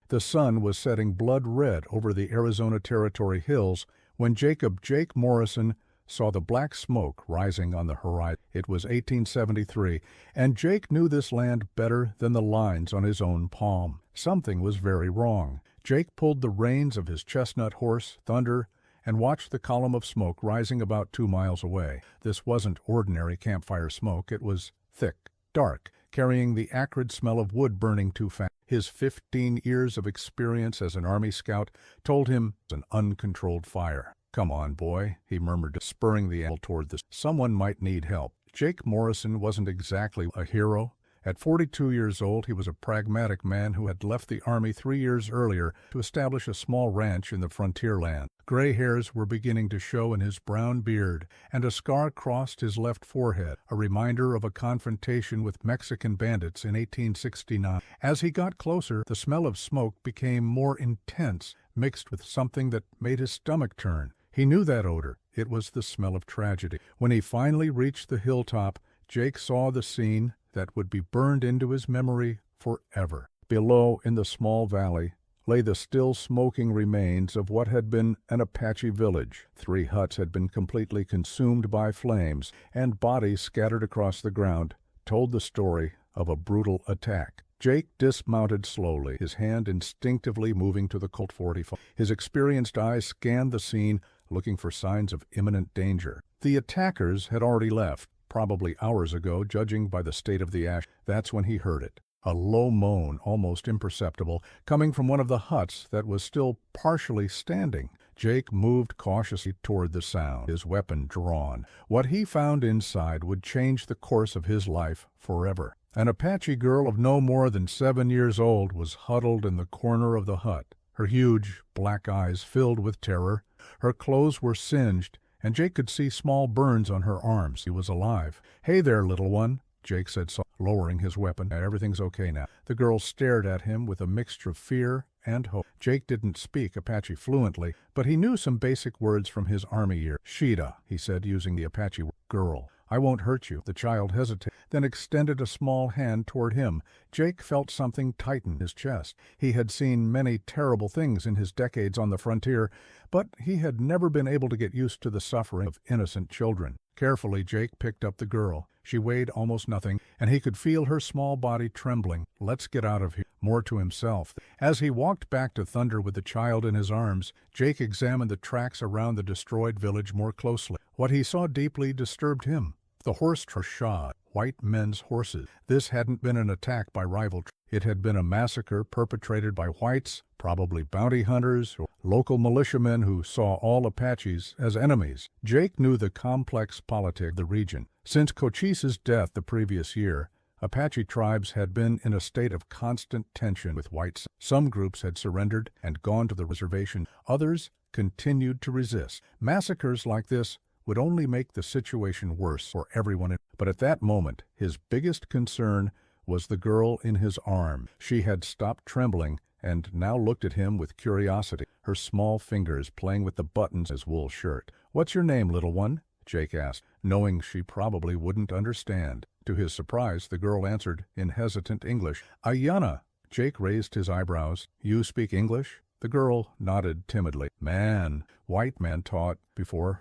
The sun was setting blood red over the Arizona Territory hills when Jake Morrison saw the black smoke rising on the horizon. It was 1873, and Jake knew this land better than the lines on his own palm. Something was very wrong. Jake pulled the reins of his chestnut horse, Thunder, and watched the column of smoke rising about 2 miles away. This wasn't ordinary campfire smoke. It was thick, dark, carrying the acrid smell of wood burning too fast. His 15 years of experience as an Army scout told him it was an uncontrolled fire. "Come on, boy," he murmured, spurring the animal toward the someone might need help. Jake Morrison wasn't exactly a hero. At 42 years old, he was a pragmatic man who had left the Army 3 years earlier to establish a small ranch in the frontier land. Gray hairs were beginning to show in his brown beard, and a scar crossed his left forehead, a reminder of a confrontation with Mexican bandits in 1869. As he got closer, the smell of smoke became more intense, mixed with something that made his stomach turn. He knew that odor. It was the smell of tragedy. When he finally reached the hilltop, Jake saw the scene that would be burned into his memory forever. Below, in the small valley, lay the still smoking remains of what had been an Apache village. 3 huts had been completely consumed by flames, and bodies scattered across the ground told the story of a brutal attack. Jake dismounted slowly, his hand instinctively moving to the Colt 45. His experienced eyes scanned the scene, looking for signs of imminent danger. The attackers had already left, probably hours ago, judging by the state of the ash. That's when he heard it. A low moan, almost imperceptible, coming from one of the huts that was still partially standing. Jake moved cautiously toward the sound, his weapon drawn. What he found inside would change the course of his life forever. An Apache girl of no more than 7 years old was huddled in the corner of the hut, her huge black eyes filled with terror. Her clothes were singed, and Jake could see small burns on her arms. She was alive. "Hey there, little one," Jake said, lowering his weapon. "Everything's okay now." The girl stared at him with a mixture of fear and hope. Jake didn't speak Apache fluently, but he knew some basic words from his Army year. "Sheeta," he said, using the Apache word. "Girl, I won't hurt you." The child hesitated, then extended a small hand toward him. Jake felt something tighten his chest. He had seen many terrible things in his decades on the frontier, but he had never been able to get used to the suffering of innocent children. Carefully, Jake picked up the girl. She weighed almost nothing, and he could feel her small body trembling. "Let's get out of here." More to himself. As he walked back to Thunder with the child in his arms, Jake examined the tracks around the destroyed village more closely. What he saw deeply disturbed him. The horse shod, white men's horses. This hadn't been an attack by rival tribes. It had been a massacre perpetrated by whites, probably bounty hunters or local militiamen who saw all Apaches as enemies. Jake knew the complex politics of the region. Since Cochise's death the previous year, Apache tribes had been in a state of constant tension with whites. Some groups had surrendered and gone to the reservation. Others continued to resist. Massacres like this would only make the situation worse for everyone. But at that moment, his biggest concern was the girl in his arm. She had stopped trembling and now looked at him with curiosity, her small fingers playing with the buttons of his wool shirt. "What's your name, little one?" Jake asked, knowing she probably wouldn't understand. To his surprise, the girl answered in hesitant English, "Ayanna." Jake raised his eyebrows. "You speak English?" The girl nodded timidly. "Man, white man taught before.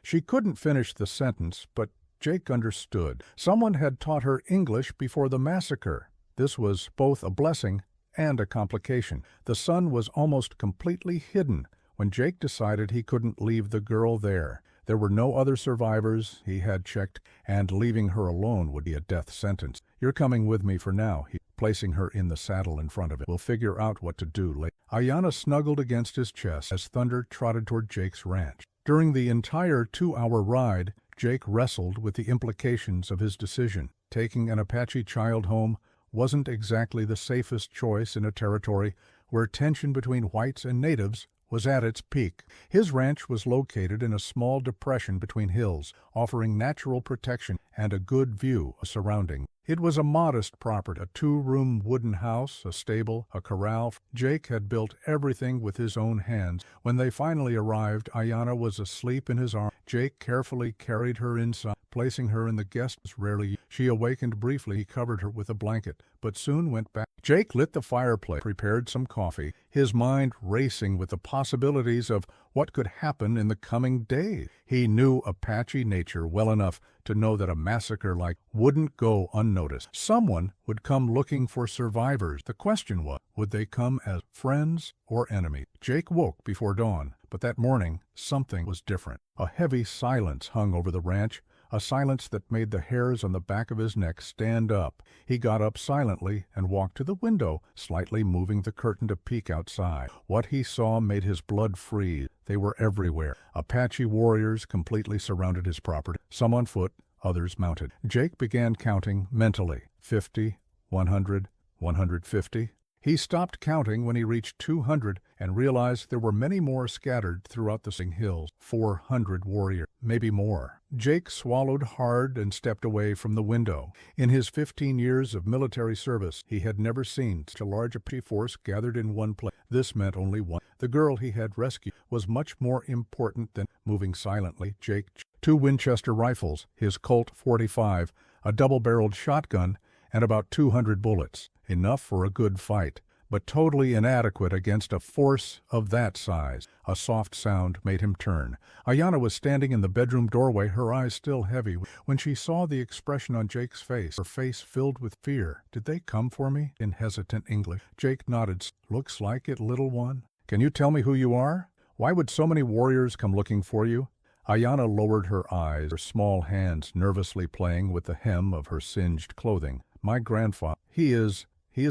She couldn't finish the sentence, but Jake understood. Someone had taught her English before the massacre. This was both a blessing and a complication. The sun was almost completely hidden when Jake decided he couldn't leave the girl there. There were no other survivors, he had checked, and leaving her alone would be a death sentence. "You're coming with me for now," he placing her in the saddle in front of him. "We'll figure out what to do later." Ayanna snuggled against his chest as Thunder trotted toward Jake's ranch. During the entire 2-hour ride, Jake wrestled with the implications of his decision. Taking an Apache child home wasn't exactly the safest choice in a territory where tension between whites and natives was at its peak. His ranch was located in a small depression between hills, offering natural protection and a good view of surroundings. It was a modest property, a two-room wooden house, a stable, a corral. Jake had built everything with his own hands. When they finally arrived, Ayanna was asleep in his arms. Jake carefully carried her inside, placing her in the guest's rarely. She awakened briefly. He covered her with a blanket, but soon went back. Jake lit the fireplace, prepared some coffee, his mind racing with the possibilities of what could happen in the coming days. He knew Apache nature well enough to know that a massacre like wouldn't go unnoticed. Someone would come looking for survivors. The question was, would they come as friends or enemies? Jake woke before dawn, but that morning something was different. A heavy silence hung over the ranch, a silence that made the hairs on the back of his neck stand up. He got up silently and walked to the window, slightly moving the curtain to peek outside. What he saw made his blood freeze. They were everywhere. Apache warriors completely surrounded his property, some on foot, others mounted. Jake began counting mentally. 50, 100, 150. He stopped counting when he reached 200 and realized there were many more scattered throughout the hills. 400 warriors, maybe more. Jake swallowed hard and stepped away from the window. In his 15 years of military service, he had never seen such a large Apache force gathered in one place. This meant only one. The girl he had rescued was much more important than moving silently. Jake, 2 Winchester rifles, his Colt .45, a double-barreled shotgun, and about 200 bullets. Enough for a good fight, but totally inadequate against a force of that size. A soft sound made him turn. Ayanna was standing in the bedroom doorway, her eyes still heavy. When she saw the expression on Jake's face, her face filled with fear. "Did they come for me?" in hesitant English. Jake nodded. "Looks like it, little one. Can you tell me who you are? Why would so many warriors come looking for you?" Ayanna lowered her eyes, her small hands nervously playing with the hem of her singed clothing. "My grandfather, he is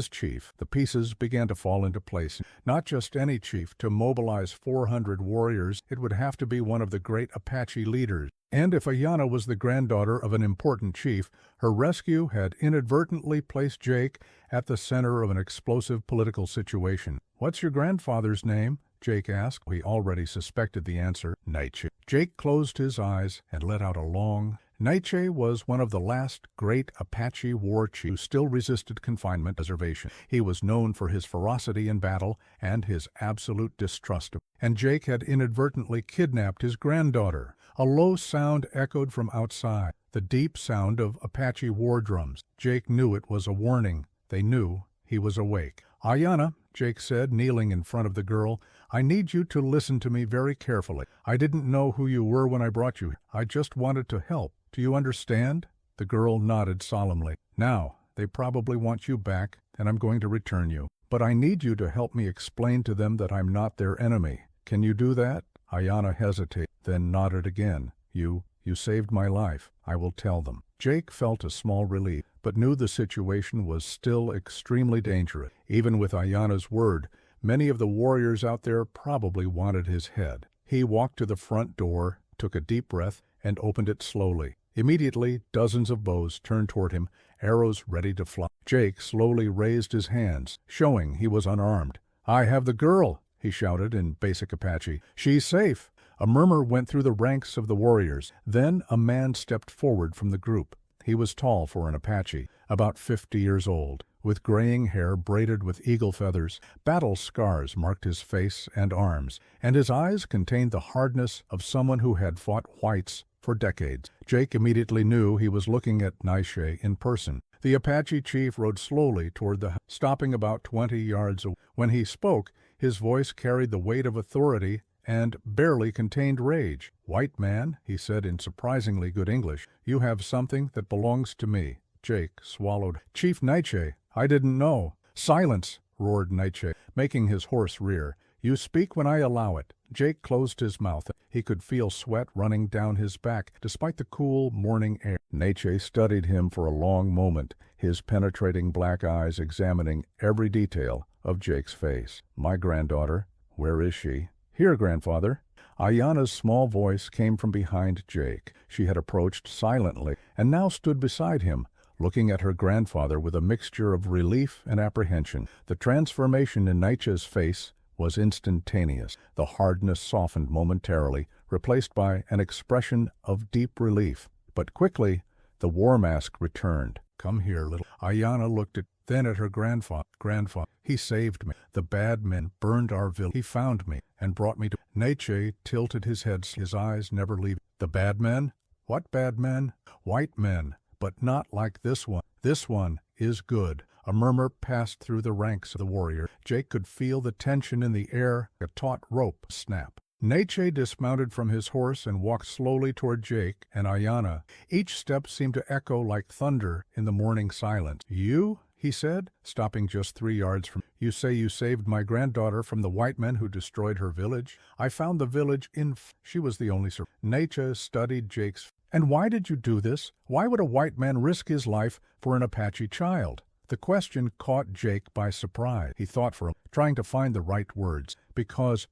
chief." The pieces began to fall into place. Not just any chief. To mobilize 400 warriors, it would have to be one of the great Apache leaders. And if Ayanna was the granddaughter of an important chief, her rescue had inadvertently placed Jake at the center of an explosive political situation. "What's your grandfather's name?" Jake asked. He already suspected the answer. "Nietzsche." Jake closed his eyes and let out a long. Nietzsche was one of the last great Apache war chiefs who still resisted confinement reservation. He was known for his ferocity in battle and his absolute distrust of. And Jake had inadvertently kidnapped his granddaughter. A low sound echoed from outside, the deep sound of Apache war drums. Jake knew it was a warning. They knew he was awake. "Ayanna," Jake said, kneeling in front of the girl, "I need you to listen to me very carefully. I didn't know who you were when I brought you here. I just wanted to help. Do you understand?" The girl nodded solemnly. "Now, they probably want you back, and I'm going to return you. But I need you to help me explain to them that I'm not their enemy. Can you do that?" Ayanna hesitated, then nodded again. You saved my life. I will tell them." Jake felt a small relief, but knew the situation was still extremely dangerous. Even with Ayanna's word, many of the warriors out there probably wanted his head. He walked to the front door, took a deep breath, and opened it slowly. Immediately, dozens of bows turned toward him, arrows ready to fly. Jake slowly raised his hands, showing he was unarmed. "I have the girl," he shouted in basic Apache. "She's safe." A murmur went through the ranks of the warriors. Then a man stepped forward from the group. He was tall for an Apache, about 50 years old, with graying hair braided with eagle feathers. Battle scars marked his face and arms, and his eyes contained the hardness of someone who had fought whites for decades. Jake immediately knew he was looking at Nietzsche in person. The Apache chief rode slowly toward the house, stopping about 20 yards away. When he spoke, his voice carried the weight of authority and barely contained rage. "White man," he said in surprisingly good English, "you have something that belongs to me." Jake swallowed. "Chief Nietzsche, I didn't know." "Silence!" roared Nietzsche, making his horse rear. "You speak when I allow it." Jake closed his mouth. He could feel sweat running down his back, despite the cool morning air. Nietzsche studied him for a long moment, his penetrating black eyes examining every detail of Jake's face. "My granddaughter, where is she?" "Here, grandfather." Ayanna's small voice came from behind Jake. She had approached silently and now stood beside him, looking at her grandfather with a mixture of relief and apprehension. The transformation in Nietzsche's face was instantaneous. The hardness softened momentarily, replaced by an expression of deep relief. But quickly, the war mask returned. Come here, little. Ayana looked then at her grandfather. Grandfather, he saved me. The bad men burned our village. He found me and brought me to... Neche tilted his head, his eyes never leaving. The bad men? What bad men? White men, but not like this one. This one is good. A murmur passed through the ranks of the warrior. Jake could feel the tension in the air, a taut rope snap. Neche dismounted from his horse and walked slowly toward Jake and Ayana. Each step seemed to echo like thunder in the morning silence. You? He said, stopping just 3 yards from... You say you saved my granddaughter from the white men who destroyed her village? I found the village in... She was the only survivor. Neche studied Jake's... And why did you do this? Why would a white man risk his life for an Apache child? The question caught Jake by surprise. He thought for a moment, trying to find the right words. Because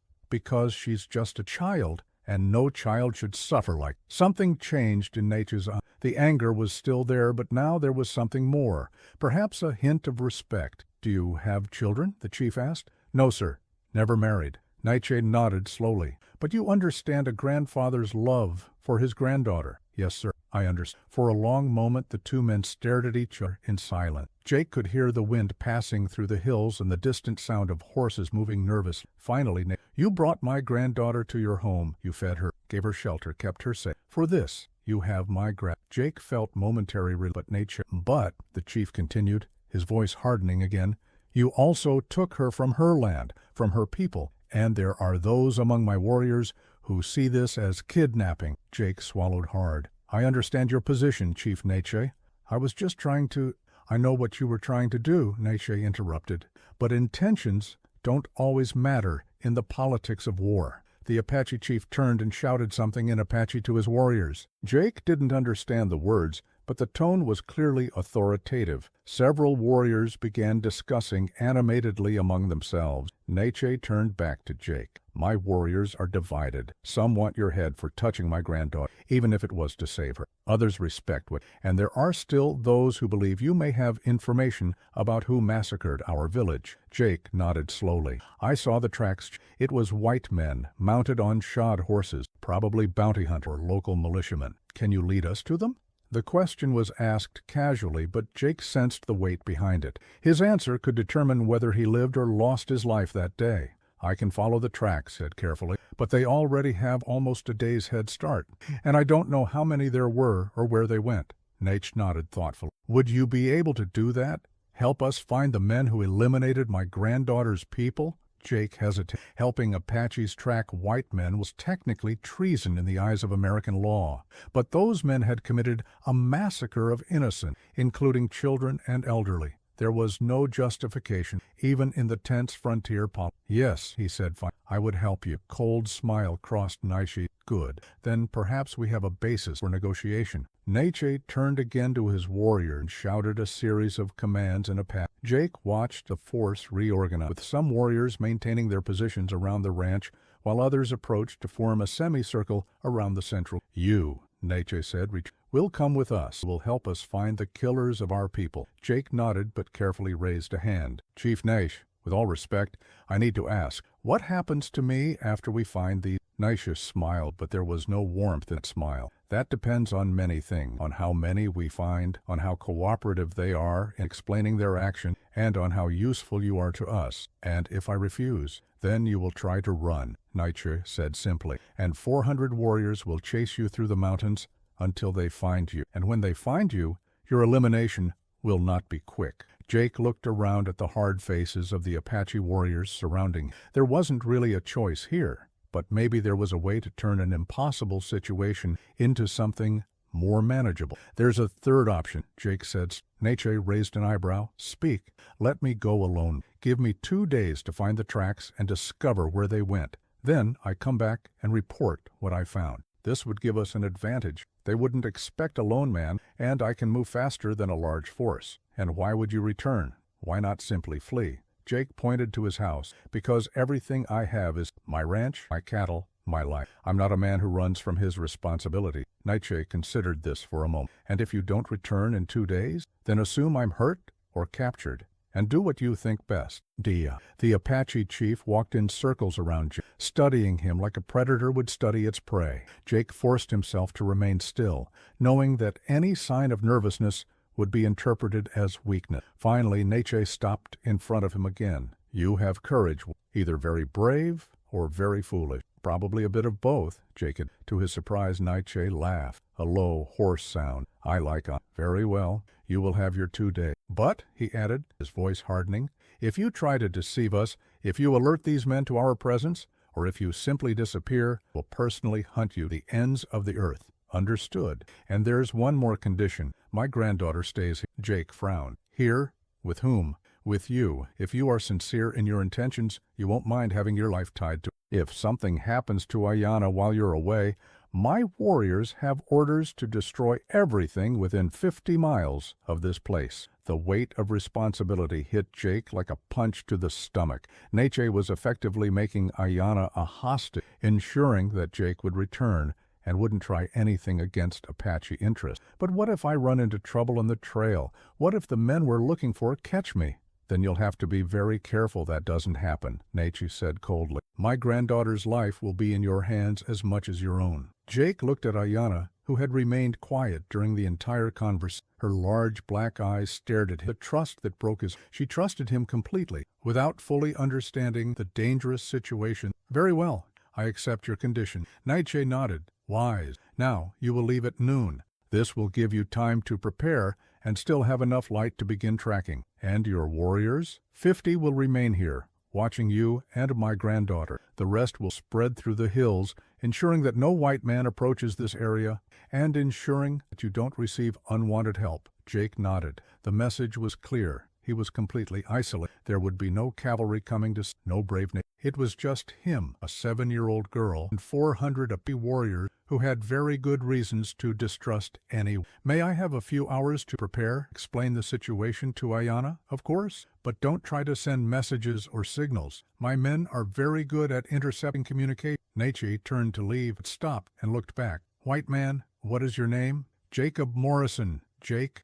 she's just a child, and no child should suffer like... Something changed in Neche's eyes. The anger was still there, but now there was something more, perhaps a hint of respect. Do you have children? The chief asked. No, sir. Never married. Neche nodded slowly. But you understand a grandfather's love for his granddaughter. Yes, sir. I understand. For a long moment the two men stared at each other in silence. Jake could hear the wind passing through the hills and the distant sound of horses moving nervously. Finally, you brought my granddaughter to your home. You fed her, gave her shelter, kept her safe. For this, you have my Jake felt momentary relief, but But, the chief continued, his voice hardening again, you also took her from her land, from her people, and there are those among my warriors who see this as kidnapping. Jake swallowed hard. I understand your position, Chief Neche. I was just trying to... I know what you were trying to do, Neche interrupted, but intentions don't always matter in the politics of war. The Apache chief turned and shouted something in Apache to his warriors. Jake didn't understand the words, but the tone was clearly authoritative. Several warriors began discussing animatedly among themselves. Neche turned back to Jake. My warriors are divided. Some want your head for touching my granddaughter, even if it was to save her. Others respect what, and there are still those who believe you may have information about who massacred our village. Jake nodded slowly. I saw the tracks. It was white men, mounted on shod horses, probably bounty hunter or local militiamen. Can you lead us to them? The question was asked casually, but Jake sensed the weight behind it. His answer could determine whether he lived or lost his life that day. I can follow the tracks, said carefully, but they already have almost a day's head start, and I don't know how many there were or where they went. Neche nodded thoughtfully. Would you be able to do that? Help us find the men who eliminated my granddaughter's people? Jake hesitated. Helping Apaches track white men was technically treason in the eyes of American law, but those men had committed a massacre of innocents, including children and elderly. There was no justification, even in the tense frontier politics. Yes, he said finally, I would help you. Cold smile crossed Neche's. Good. Then perhaps we have a basis for negotiation. Neche turned again to his warrior and shouted a series of commands in Apache. Jake watched the force reorganize, with some warriors maintaining their positions around the ranch, while others approached to form a semicircle around the central. You, Neche said, will come with us. Will help us find the killers of our people. Jake nodded but carefully raised a hand. Chief Neche, with all respect, I need to ask, what happens to me after we find these? Neche smiled, but there was no warmth in that smile. That depends on many things, on how many we find, on how cooperative they are in explaining their action, and on how useful you are to us. And if I refuse, then you will try to run, Neche said simply, and 400 warriors will chase you through the mountains until they find you. And when they find you, your elimination will not be quick. Jake looked around at the hard faces of the Apache warriors surrounding. There wasn't really a choice here, but maybe there was a way to turn an impossible situation into something more manageable. There's a third option, Jake said. Neche raised an eyebrow. Speak. Let me go alone. Give me 2 days to find the tracks and discover where they went. Then I come back and report what I found. This would give us an advantage. They wouldn't expect a lone man, and I can move faster than a large force. And why would you return? Why not simply flee? Jake pointed to his house. Because everything I have is my ranch, my cattle, my life. I'm not a man who runs from his responsibility. Neche considered this for a moment. And if you don't return in 2 days, then assume I'm hurt or captured, and do what you think best. Dia. The Apache chief walked in circles around Jake, studying him like a predator would study its prey. Jake forced himself to remain still, knowing that any sign of nervousness would be interpreted as weakness. Finally, Nietzsche stopped in front of him again. You have courage, either very brave or very foolish. Probably a bit of both, Jacob. To his surprise, Nietzsche laughed, a low, hoarse sound. I like it. Very well, you will have your 2 days. But, he added, his voice hardening, if you try to deceive us, if you alert these men to our presence, or if you simply disappear, we'll personally hunt you to the ends of the earth. Understood. And there's one more condition. My granddaughter stays here. Jake frowned. Here? With whom? With you. If you are sincere in your intentions, you won't mind having your life tied to it. If something happens to Ayanna while you're away, my warriors have orders to destroy everything within 50 miles of this place. The weight of responsibility hit Jake like a punch to the stomach. Nietzsche was effectively making Ayanna a hostage, ensuring that Jake would return and wouldn't try anything against Apache interests. But what if I run into trouble on the trail? What if the men we're looking for catch me? Then you'll have to be very careful that doesn't happen, Nietzsche said coldly. My granddaughter's life will be in your hands as much as your own. Jake looked at Ayanna, who had remained quiet during the entire conversation. Her large black eyes stared at him. The trust that broke his... She trusted him completely, without fully understanding the dangerous situation. Very well, I accept your condition. Nietzsche nodded. Wise. Now, you will leave at noon. This will give you time to prepare and still have enough light to begin tracking. And your warriors? 50 will remain here, watching you and my granddaughter. The rest will spread through the hills, ensuring that no white man approaches this area and ensuring that you don't receive unwanted help. Jake nodded. The message was clear. He was completely isolated. There would be no cavalry coming to... no brave nation. It was just him, a 7-year-old girl, and 400 Apache warriors who had very good reasons to distrust anyone. May I have a few hours to prepare? Explain the situation to Ayanna, of course, but don't try to send messages or signals. My men are very good at intercepting communication. Nietzsche turned to leave, but stopped and looked back. White man, what is your name? Jacob Morrison. Jake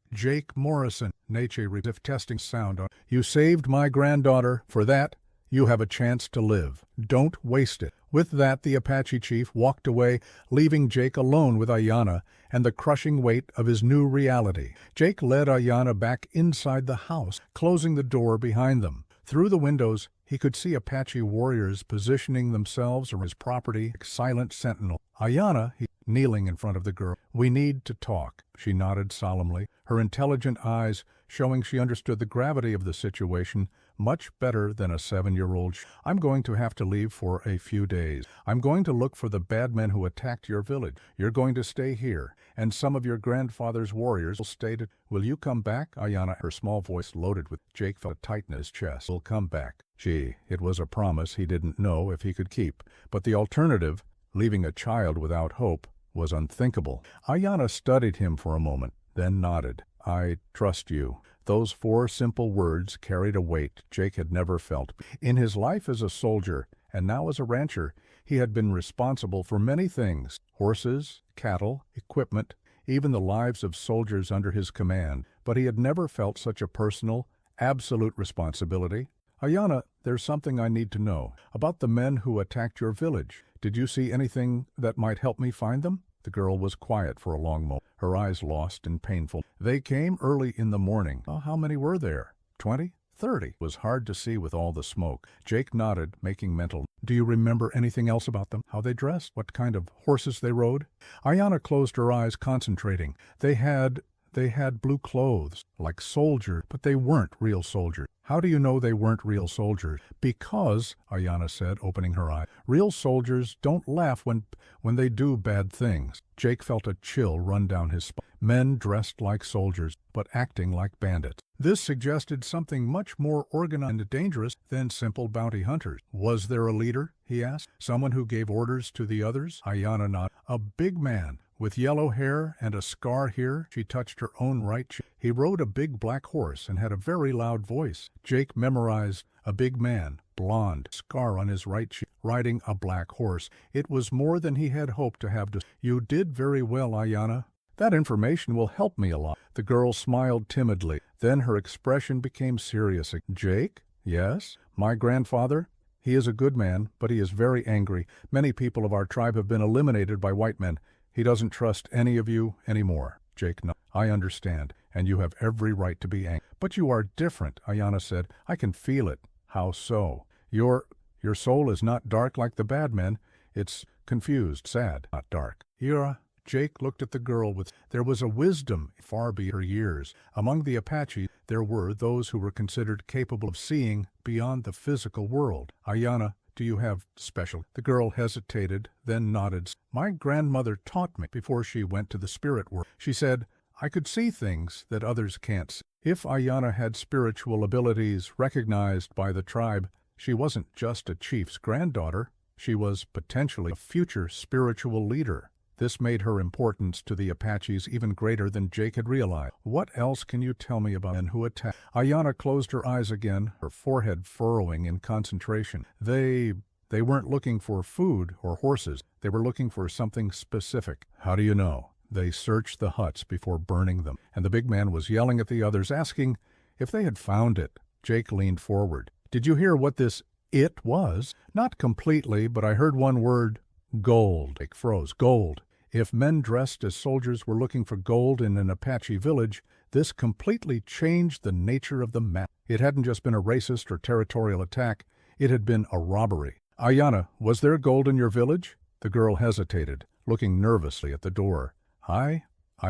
Morrison. Nietzsche if testing sound on. You saved my granddaughter. For that, you have a chance to live. Don't waste it. With that, the Apache chief walked away, leaving Jake alone with Ayanna and the crushing weight of his new reality. Jake led Ayanna back inside the house, closing the door behind them. Through the windows, he could see Apache warriors positioning themselves on his property, silent sentinel. Ayanna, kneeling in front of the girl. We need to talk. She nodded solemnly, her intelligent eyes showing she understood the gravity of the situation much better than a 7-year-old. I'm going to have to leave for a few days. I'm going to look for the bad men who attacked your village. You're going to stay here, and some of your grandfather's warriors will stay to... Will you come back? Ayanna, her small voice loaded with... Jake felt a tight in his chest. Will come back. Gee, it was a promise he didn't know if he could keep. But the alternative, leaving a child without hope, was unthinkable. Ayanna studied him for a moment, then nodded. I trust you. Those 4 simple words carried a weight Jake had never felt. In his life as a soldier, and now as a rancher, he had been responsible for many things: horses, cattle, equipment, even the lives of soldiers under his command. But he had never felt such a personal, absolute responsibility. Ayanna, there's something I need to know. About the men who attacked your village. Did you see anything that might help me find them? The girl was quiet for a long moment, her eyes lost and painful. They came early in the morning. Oh, how many were there? 20? 30? It was hard to see with all the smoke. Jake nodded, making mental. Do you remember anything else about them? How they dressed? What kind of horses they rode? Ayanna closed her eyes, concentrating. They had blue clothes, like soldiers, but they weren't real soldiers. How do you know they weren't real soldiers? Because, Ayanna said, opening her eye, real soldiers don't laugh when they do bad things. Jake felt a chill run down his spine. Men dressed like soldiers, but acting like bandits. This suggested something much more organized and dangerous than simple bounty hunters. Was there a leader? He asked. Someone who gave orders to the others? Ayanna nodded. A big man, with yellow hair and a scar here. She touched her own right cheek. He rode a big black horse and had a very loud voice. Jake memorized a big man, blonde, scar on his right cheek, riding a black horse. It was more than he had hoped to have. You did very well, Ayanna. That information will help me a lot. The girl smiled timidly. Then her expression became serious. Jake? Yes? My grandfather? He is a good man, but he is very angry. Many people of our tribe have been eliminated by white men. He doesn't trust any of you anymore. Jake nodded. I understand, and you have every right to be angry. But you are different, Ayanna said. I can feel it. How so? Your soul is not dark like the bad men. It's confused, sad, not dark. Ira, Jake looked at the girl with. There was a wisdom far beyond her years. Among the Apache, there were those who were considered capable of seeing beyond the physical world. Ayanna, do you have special? The girl hesitated, then nodded. My grandmother taught me before she went to the spirit world. She said, I could see things that others can't see. If Ayanna had spiritual abilities recognized by the tribe, she wasn't just a chief's granddaughter. She was potentially a future spiritual leader. This made her importance to the Apaches even greater than Jake had realized. What else can you tell me about men who attack? Ayanna closed her eyes again, her forehead furrowing in concentration. They weren't looking for food or horses. They were looking for something specific. How do you know? They searched the huts before burning them, and the big man was yelling at the others, asking if they had found it. Jake leaned forward. Did you hear what this it was? Not completely, but I heard one word, gold. Jake froze. Gold. If men dressed as soldiers were looking for gold in an Apache village, this completely changed the nature of the map. It hadn't just been a racist or territorial attack, it had been a robbery. Ayanna, was there gold in your village? The girl hesitated, looking nervously at the door. I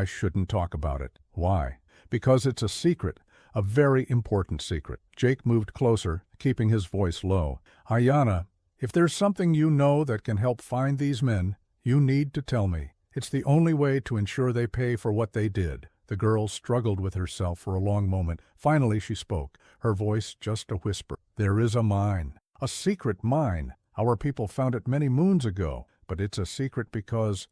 shouldn't talk about it. Why? Because it's a secret, a very important secret. Jake moved closer, keeping his voice low. Ayanna, if there's something you know that can help find these men, you need to tell me. It's the only way to ensure they pay for what they did. The girl struggled with herself for a long moment. Finally she spoke, her voice just a whisper. There is a mine. A secret mine. Our people found it many moons ago. But it's a secret because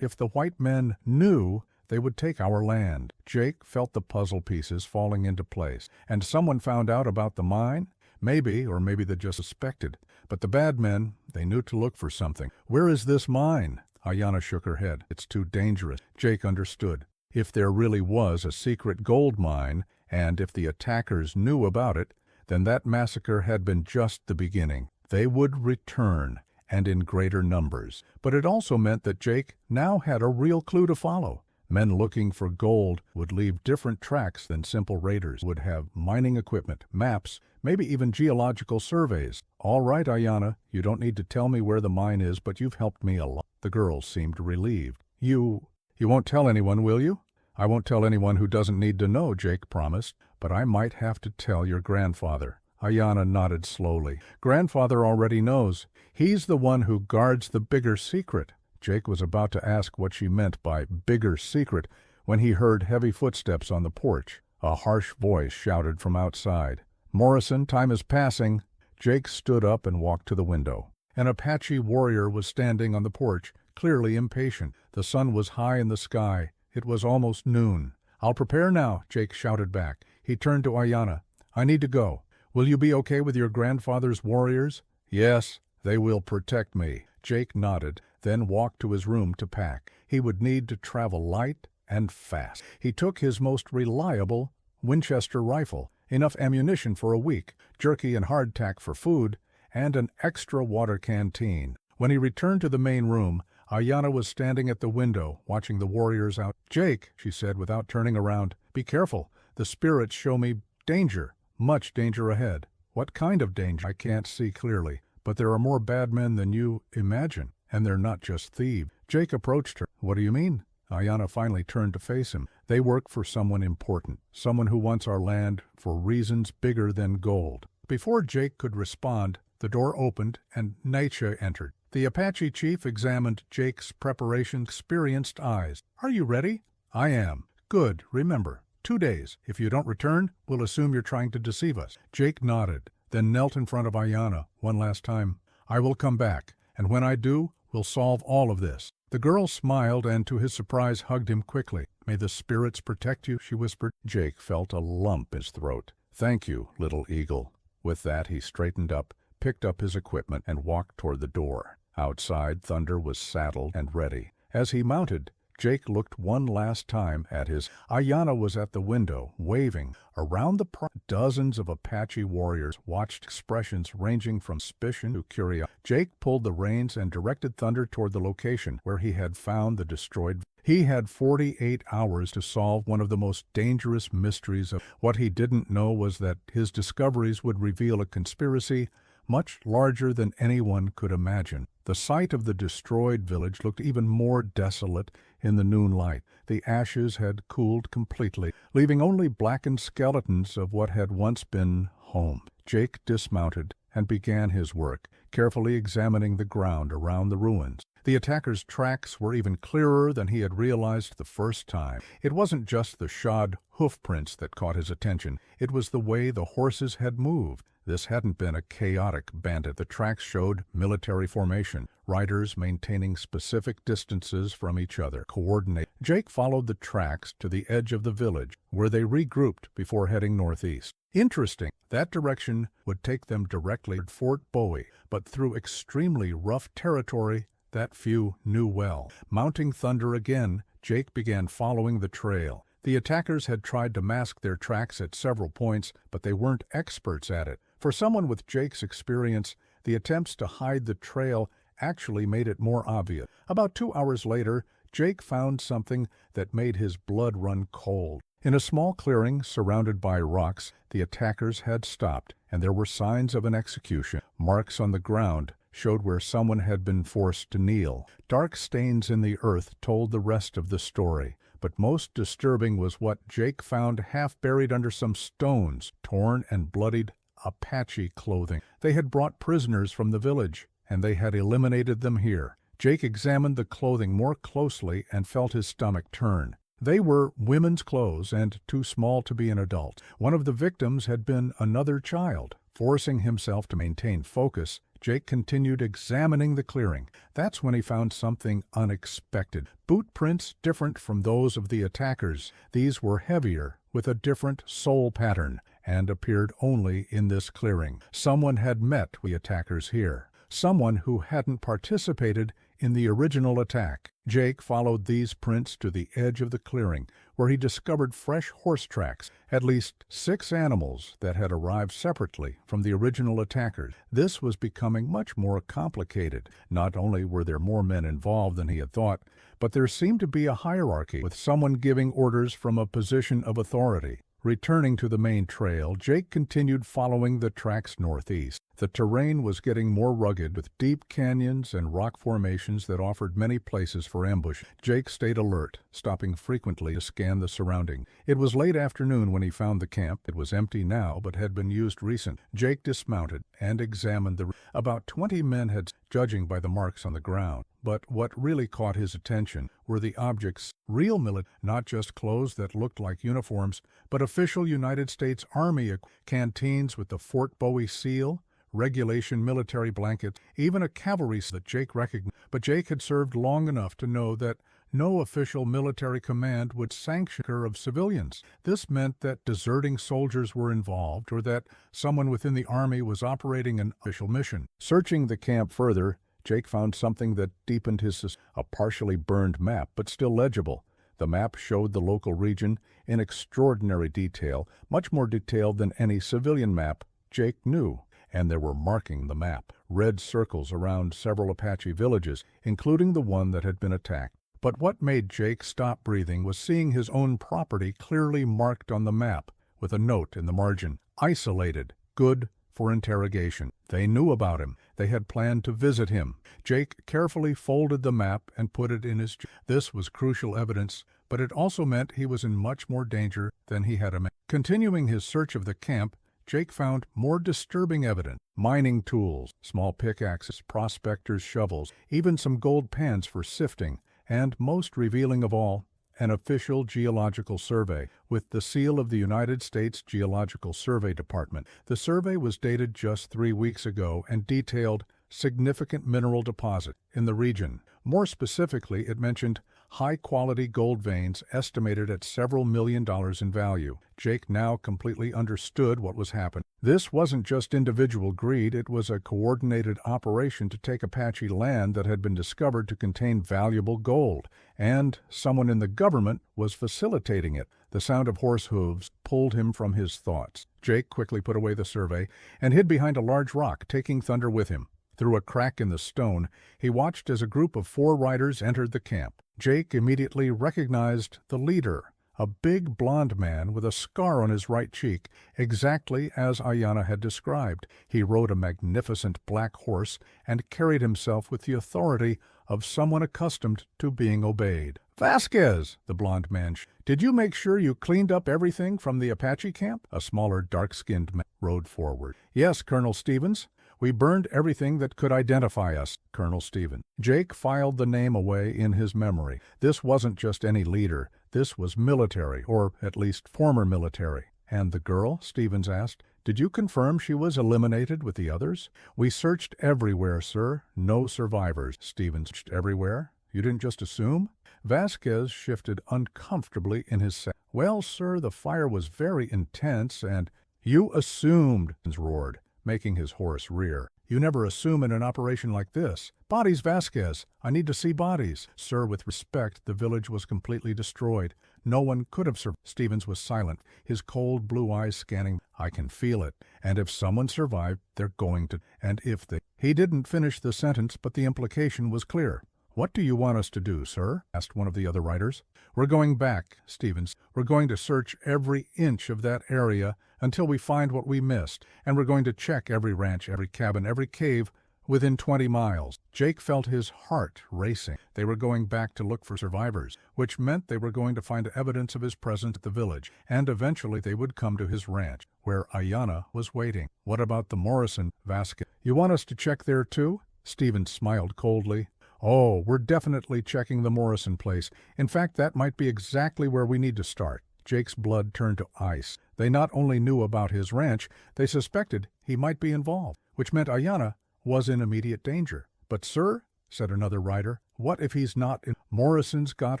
if the white men knew, they would take our land. Jake felt the puzzle pieces falling into place. And someone found out about the mine? Maybe, or maybe they just suspected. But the bad men, they knew to look for something. Where is this mine? Ayanna shook her head. It's too dangerous. Jake understood. If there really was a secret gold mine, and if the attackers knew about it, then that massacre had been just the beginning. They would return, and in greater numbers. But it also meant that Jake now had a real clue to follow. Men looking for gold would leave different tracks than simple raiders, would have mining equipment, maps, maybe even geological surveys. All right, Ayanna, you don't need to tell me where the mine is, but you've helped me a lot. The girl seemed relieved. You won't tell anyone, will you? I won't tell anyone who doesn't need to know, Jake promised, but I might have to tell your grandfather. Ayanna nodded slowly. Grandfather already knows. He's the one who guards the bigger secret. Jake was about to ask what she meant by bigger secret when he heard heavy footsteps on the porch. A harsh voice shouted from outside. Morrison, time is passing. Jake stood up and walked to the window. An Apache warrior was standing on the porch, clearly impatient. The sun was high in the sky. It was almost noon. I'll prepare now, Jake shouted back. He turned to Ayanna. I need to go. Will you be okay with your grandfather's warriors? Yes, they will protect me. Jake nodded, then walked to his room to pack. He would need to travel light and fast. He took his most reliable Winchester rifle, enough ammunition for a week, jerky and hardtack for food, and an extra water canteen. When he returned to the main room, Ayanna was standing at the window, watching the warriors out. Jake, she said without turning around, be careful. The spirits show me danger, much danger ahead. What kind of danger? I can't see clearly, but there are more bad men than you imagine, and they're not just thieves. Jake approached her. What do you mean? Ayanna finally turned to face him. They work for someone important, someone who wants our land for reasons bigger than gold. Before Jake could respond, the door opened and Necha entered. The Apache chief examined Jake's preparations, experienced eyes. Are you ready? I am. Good. Remember, 2 days. If you don't return, we'll assume you're trying to deceive us. Jake nodded, then knelt in front of Ayanna one last time. I will come back, and when I do, we'll solve all of this. The girl smiled and, to his surprise, hugged him quickly. May the spirits protect you, she whispered. Jake felt a lump in his throat. Thank you, little eagle. With that, he straightened up, picked up his equipment, and walked toward the door. Outside, Thunder was saddled and ready. As he mounted, Jake looked one last time at his. Ayanna was at the window, waving. Around the dozens of Apache warriors watched, expressions ranging from suspicion to curiosity. Jake pulled the reins and directed Thunder toward the location where he had found the destroyed. He had 48 hours to solve one of the most dangerous mysteries of what he didn't know was that his discoveries would reveal a conspiracy much larger than anyone could imagine. The site of the destroyed village looked even more desolate in the noon light. The ashes had cooled completely, leaving only blackened skeletons of what had once been home. Jake dismounted and began his work, carefully examining the ground around the ruins. The attackers' tracks were even clearer than he had realized the first time. It wasn't just the shod hoof prints that caught his attention. It was the way the horses had moved. This hadn't been a chaotic bandit. The tracks showed military formation, riders maintaining specific distances from each other, coordinate. Jake followed the tracks to the edge of the village, where they regrouped before heading northeast. Interesting, that direction would take them directly to Fort Bowie, but through extremely rough territory that few knew well. Mounting Thunder again, Jake began following the trail. The attackers had tried to mask their tracks at several points, but they weren't experts at it. For someone with Jake's experience, the attempts to hide the trail actually made it more obvious. About 2 hours later, Jake found something that made his blood run cold. In a small clearing surrounded by rocks, the attackers had stopped, and there were signs of an execution. Marks on the ground showed where someone had been forced to kneel. Dark stains in the earth told the rest of the story. But most disturbing was what Jake found half buried under some stones, torn and bloodied Apache clothing. They had brought prisoners from the village, and they had eliminated them here. Jake examined the clothing more closely and felt his stomach turn. They were women's clothes and too small to be an adult. One of the victims had been another child. Forcing himself to maintain focus, Jake continued examining the clearing. That's when he found something unexpected. Boot prints different from those of the attackers. These were heavier, with a different sole pattern, and appeared only in this clearing. Someone had met the attackers here. Someone who hadn't participated in the original attack. Jake followed these prints to the edge of the clearing, where he discovered fresh horse tracks, at least 6 animals that had arrived separately from the original attackers. This was becoming much more complicated. Not only were there more men involved than he had thought, but there seemed to be a hierarchy, with someone giving orders from a position of authority. Returning to the main trail, Jake continued following the tracks northeast. The terrain was getting more rugged, with deep canyons and rock formations that offered many places for ambush. Jake stayed alert, stopping frequently to scan the surrounding. It was late afternoon when he found the camp. It was empty now, but had been used recently. Jake dismounted and examined the... About 20 men had, judging by the marks on the ground. But what really caught his attention were the objects, real military, not just clothes that looked like uniforms, but official United States Army canteens with the Fort Bowie seal, regulation military blankets, even a cavalry that Jake recognized. But Jake had served long enough to know that no official military command would sanction of civilians. This meant that deserting soldiers were involved, or that someone within the Army was operating an official mission. Searching the camp further, Jake found something that deepened his suspicion. A partially burned map, but still legible. The map showed the local region in extraordinary detail, much more detailed than any civilian map Jake knew. And there were marking the map, red circles around several Apache villages, including the one that had been attacked. But what made Jake stop breathing was seeing his own property clearly marked on the map, with a note in the margin, "Isolated, good for interrogation." They knew about him. They had planned to visit him. Jake carefully folded the map and put it in his... This was crucial evidence, but it also meant he was in much more danger than he had imagined. Continuing his search of the camp, Jake found more disturbing evidence. Mining tools, small pickaxes, prospectors' shovels, even some gold pans for sifting, and most revealing of all, an official geological survey with the seal of the United States Geological Survey Department. The survey was dated just 3 weeks ago and detailed significant mineral deposit in the region. More specifically, it mentioned high-quality gold veins estimated at several $1 million in value. Jake now completely understood what was happening. This wasn't just individual greed, it was a coordinated operation to take Apache land that had been discovered to contain valuable gold, and someone in the government was facilitating it. The sound of horse hooves pulled him from his thoughts. Jake quickly put away the survey and hid behind a large rock, taking Thunder with him. Through a crack in the stone, he watched as a group of 4 riders entered the camp. Jake immediately recognized the leader, a big blond man with a scar on his right cheek, exactly as Ayanna had described. He rode a magnificent black horse and carried himself with the authority of someone accustomed to being obeyed. "Vasquez," the blond man, "did you make sure you cleaned up everything from the Apache camp?" A smaller, dark-skinned man rode forward. "Yes, Colonel Stevens. We burned everything that could identify us, Colonel Stevens." Jake filed the name away in his memory. This wasn't just any leader. This was military, or at least former military. "And the girl?" Stevens asked. "Did you confirm she was eliminated with the others?" "We searched everywhere, sir. No survivors." Stevens, "Everywhere? You didn't just assume?" Vasquez shifted uncomfortably in his seat. "Well, sir, the fire was very intense and—" "You assumed," roared, making his horse rear. "You never assume in an operation like this. Bodies, Vasquez. I need to see bodies." "Sir, with respect, the village was completely destroyed. No one could have survived." Stevens was silent, his cold blue eyes scanning. "I can feel it. And if someone survived, they're going to. And if they—" He didn't finish the sentence, but the implication was clear. "What do you want us to do, sir?" asked one of the other riders. "We're going back," Stevens. "We're going to search every inch of that area until we find what we missed, and we're going to check every ranch, every cabin, every cave within 20 miles. Jake felt his heart racing. They were going back to look for survivors, which meant they were going to find evidence of his presence at the village, and eventually they would come to his ranch, where Ayanna was waiting. "What about the Morrison, Vasquez? You want us to check there too?" Stevens smiled coldly. "Oh, we're definitely checking the Morrison place. In fact, that might be exactly where we need to start." Jake's blood turned to ice. They not only knew about his ranch, they suspected he might be involved, which meant Ayanna was in immediate danger. "But, sir," said another rider, "what if he's not in—" "Morrison's got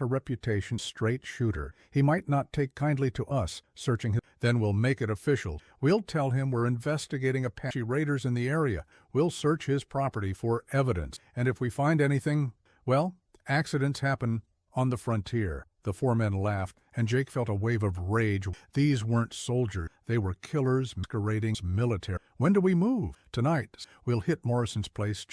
a reputation, straight shooter. He might not take kindly to us searching his—" "Then we'll make it official. We'll tell him we're investigating Apache raiders in the area. We'll search his property for evidence. And if we find anything, well, accidents happen on the frontier." The 4 men laughed, and Jake felt a wave of rage. These weren't soldiers. They were killers masquerading as military. "When do we move?" "Tonight. We'll hit Morrison's place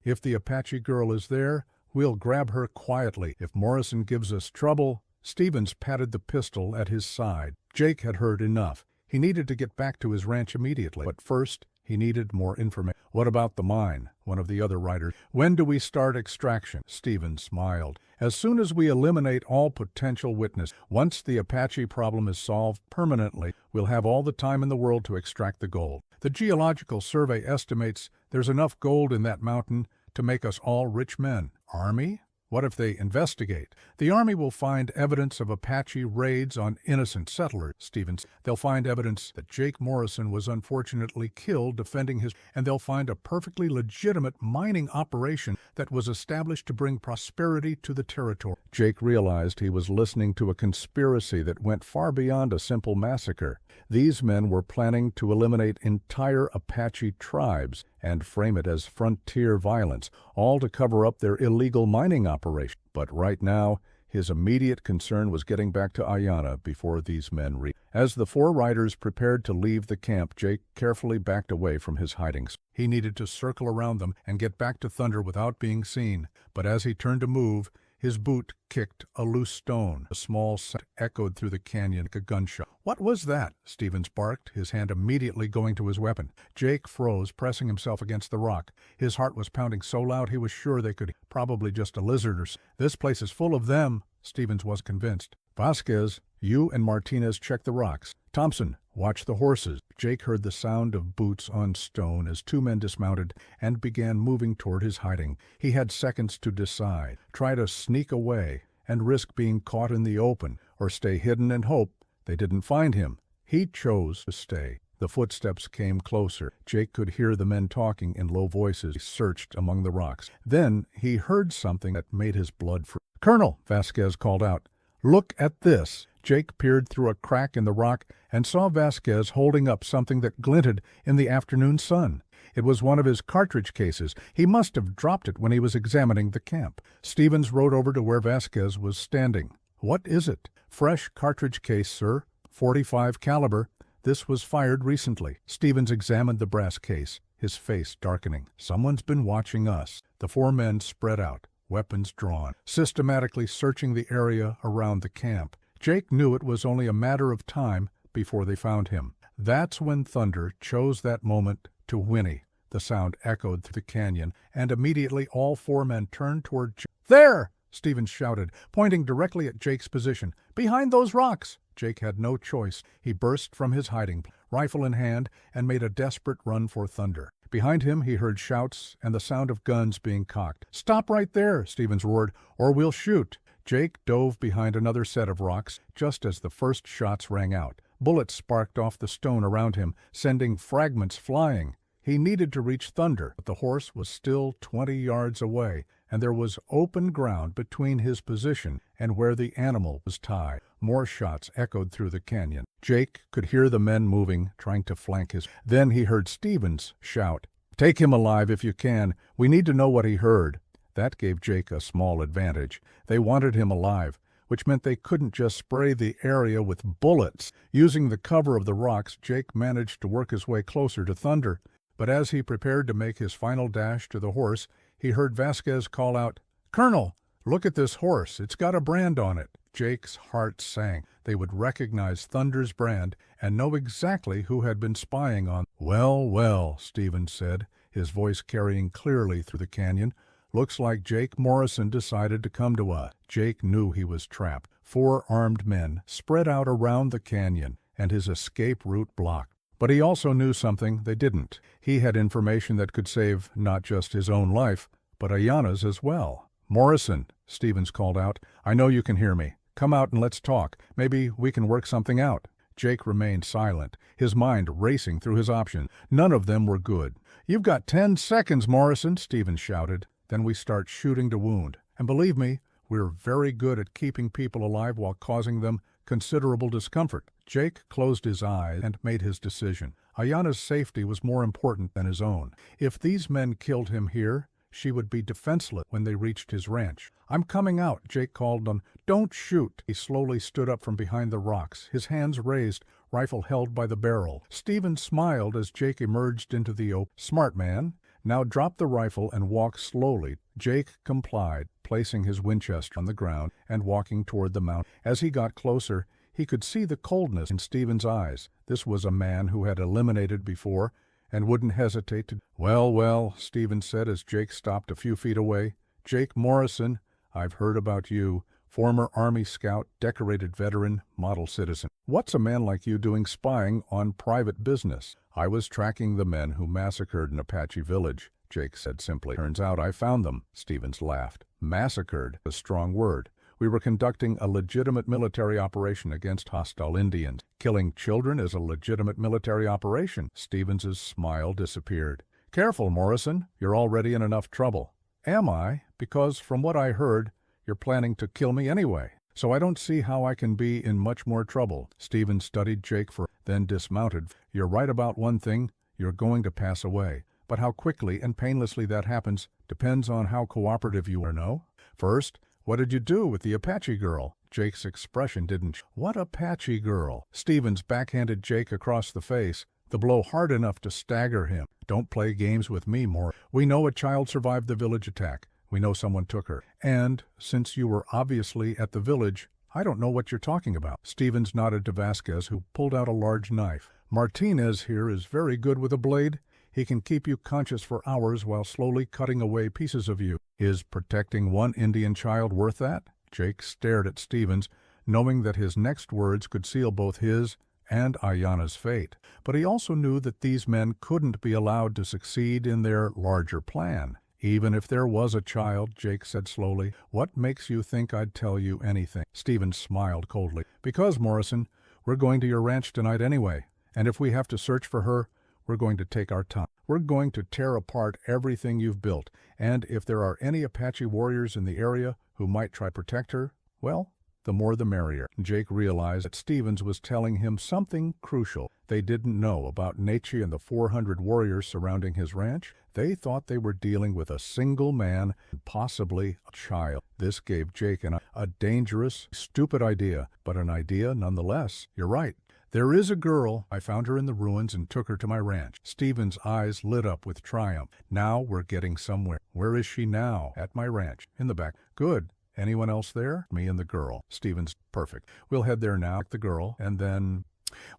If the Apache girl is there, we'll grab her quietly. If Morrison gives us trouble—" Stevens patted the pistol at his side. Jake had heard enough. He needed to get back to his ranch immediately. But first, he needed more information. "What about the mine?" one of the other riders. "When do we start extraction?" Stevens smiled. "As soon as we eliminate all potential witnesses. Once the Apache problem is solved permanently, we'll have all the time in the world to extract the gold. The Geological Survey estimates there's enough gold in that mountain to make us all rich men." "Army? What if they investigate?" "The Army will find evidence of Apache raids on innocent settlers," Stevens. "They'll find evidence that Jake Morrison was unfortunately killed defending his— and they'll find a perfectly legitimate mining operation that was established to bring prosperity to the territory." Jake realized he was listening to a conspiracy that went far beyond a simple massacre. These men were planning to eliminate entire Apache tribes and frame it as frontier violence, all to cover up their illegal mining operation. But right now, his immediate concern was getting back to Ayanna before these men reached. As the 4 riders prepared to leave the camp, Jake carefully backed away from his hiding spot. He needed to circle around them and get back to Thunder without being seen. But as he turned to move, his boot kicked a loose stone. A small sound echoed through the canyon like a gunshot. "What was that?" Stevens barked, his hand immediately going to his weapon. Jake froze, pressing himself against the rock. His heart was pounding so loud he was sure they could— "Probably just a lizard or so." "This place is full of them," Stevens was convinced. "Vasquez, you and Martinez check the rocks. Thompson, watch the horses." Jake heard the sound of boots on stone as 2 men dismounted and began moving toward his hiding. He had seconds to decide: try to sneak away and risk being caught in the open, or stay hidden and hope they didn't find him. He chose to stay. The footsteps came closer. Jake could hear the men talking in low voices. He searched among the rocks. Then he heard something that made his blood freeze. "Colonel," Vasquez called out, "look at this." Jake peered through a crack in the rock and saw Vasquez holding up something that glinted in the afternoon sun. It was one of his cartridge cases. He must have dropped it when he was examining the camp. Stevens rode over to where Vasquez was standing. "What is it?" "Fresh cartridge case, sir. .45 caliber. This was fired recently. Stevens examined the brass case, his face darkening. Someone's been watching us. The four men spread out, weapons drawn, systematically searching the area around the camp. Jake knew it was only a matter of time before they found him. That's when Thunder chose that moment to whinny. The sound echoed through the canyon, and immediately all four men turned toward Jake. "There!" Stevens shouted, pointing directly at Jake's position. "Behind those rocks!" Jake had no choice. He burst from his hiding, rifle in hand, and made a desperate run for Thunder. Behind him he heard shouts and the sound of guns being cocked. "Stop right there!" Stevens roared, "or we'll shoot!" Jake dove behind another set of rocks just as the first shots rang out. Bullets sparked off the stone around him, sending fragments flying. He needed to reach Thunder, but the horse was still 20 yards away, and there was open ground between his position and where the animal was tied. More shots echoed through the canyon. Jake could hear the men moving, trying to flank his. Then he heard Stevens shout, "Take him alive if you can. We need to know what he heard." That gave Jake a small advantage. They wanted him alive, which meant they couldn't just spray the area with bullets. Using the cover of the rocks, Jake managed to work his way closer to Thunder. But as he prepared to make his final dash to the horse, he heard Vasquez call out, "Colonel, look at this horse. It's got a brand on it." Jake's heart sank. They would recognize Thunder's brand and know exactly who had been spying on. "Well, well," Stevens said, his voice carrying clearly through the canyon. "Looks like Jake Morrison decided to come to us." Jake knew he was trapped. 4 armed men spread out around the canyon, and his escape route blocked. But he also knew something they didn't. He had information that could save not just his own life, but Ayanna's as well. "Morrison," Stevens called out, "I know you can hear me. Come out and let's talk. Maybe we can work something out." Jake remained silent, his mind racing through his options. None of them were good. "You've got 10 seconds, Morrison," Stevens shouted. "Then we start shooting to wound. And believe me, we're very good at keeping people alive while causing them considerable discomfort." Jake closed his eyes and made his decision. Ayanna's safety was more important than his own. If these men killed him here, she would be defenseless when they reached his ranch. "I'm coming out," Jake called on. "Don't shoot." He slowly stood up from behind the rocks, his hands raised, rifle held by the barrel. Stevens smiled as Jake emerged into the open. "Smart man. Now drop the rifle and walk slowly." Jake complied, placing his Winchester on the ground and walking toward the mountain. As he got closer, he could see the coldness in Stevens' eyes. This was a man who had eliminated before and wouldn't hesitate to. "Well, well," Stevens said as Jake stopped a few feet away. "Jake Morrison, I've heard about you. Former Army scout, decorated veteran, model citizen. What's a man like you doing spying on private business?" "I was tracking the men who massacred an Apache village," Jake said simply. "Turns out I found them," Stevens laughed. "Massacred, a strong word. We were conducting a legitimate military operation against hostile Indians. Killing children is a legitimate military operation." Stevens's smile disappeared. "Careful, Morrison. You're already in enough trouble." "Am I? Because from what I heard, you're planning to kill me anyway. So I don't see how I can be in much more trouble." Stevens studied Jake then dismounted. "You're right about one thing. You're going to pass away. But how quickly and painlessly that happens depends on how cooperative you are, no? First, what did you do with the Apache girl?" Jake's expression didn't. "What Apache girl?" Stevens backhanded Jake across the face, the blow hard enough to stagger him. "Don't play games with me, more. We know a child survived the village attack. We know someone took her. And, since you were obviously at the village, I don't know what you're talking about." Stevens nodded to Vasquez, who pulled out a large knife. "Martinez here is very good with a blade. He can keep you conscious for hours while slowly cutting away pieces of you. Is protecting one Indian child worth that?" Jake stared at Stevens, knowing that his next words could seal both his and Ayanna's fate. But he also knew that these men couldn't be allowed to succeed in their larger plan. "Even if there was a child," Jake said slowly, "what makes you think I'd tell you anything?" Stevens smiled coldly. "Because, Morrison, we're going to your ranch tonight anyway, and if we have to search for her, we're going to take our time. We're going to tear apart everything you've built, and if there are any Apache warriors in the area who might try to protect her, well, the more the merrier." Jake realized that Stevens was telling him something crucial they didn't know about Nechi and the 400 warriors surrounding his ranch. They thought they were dealing with a single man, possibly a child. This gave Jake a dangerous, stupid idea, but an idea nonetheless. "You're right. "There is a girl. I found her in the ruins and took her to my ranch." Stevens' eyes lit up with triumph. "Now we're getting somewhere." "Where is she now?" "At my ranch. In the back." "Good. Anyone else there?" "Me and the girl." Stevens, "Perfect. We'll head there now, the girl, and then,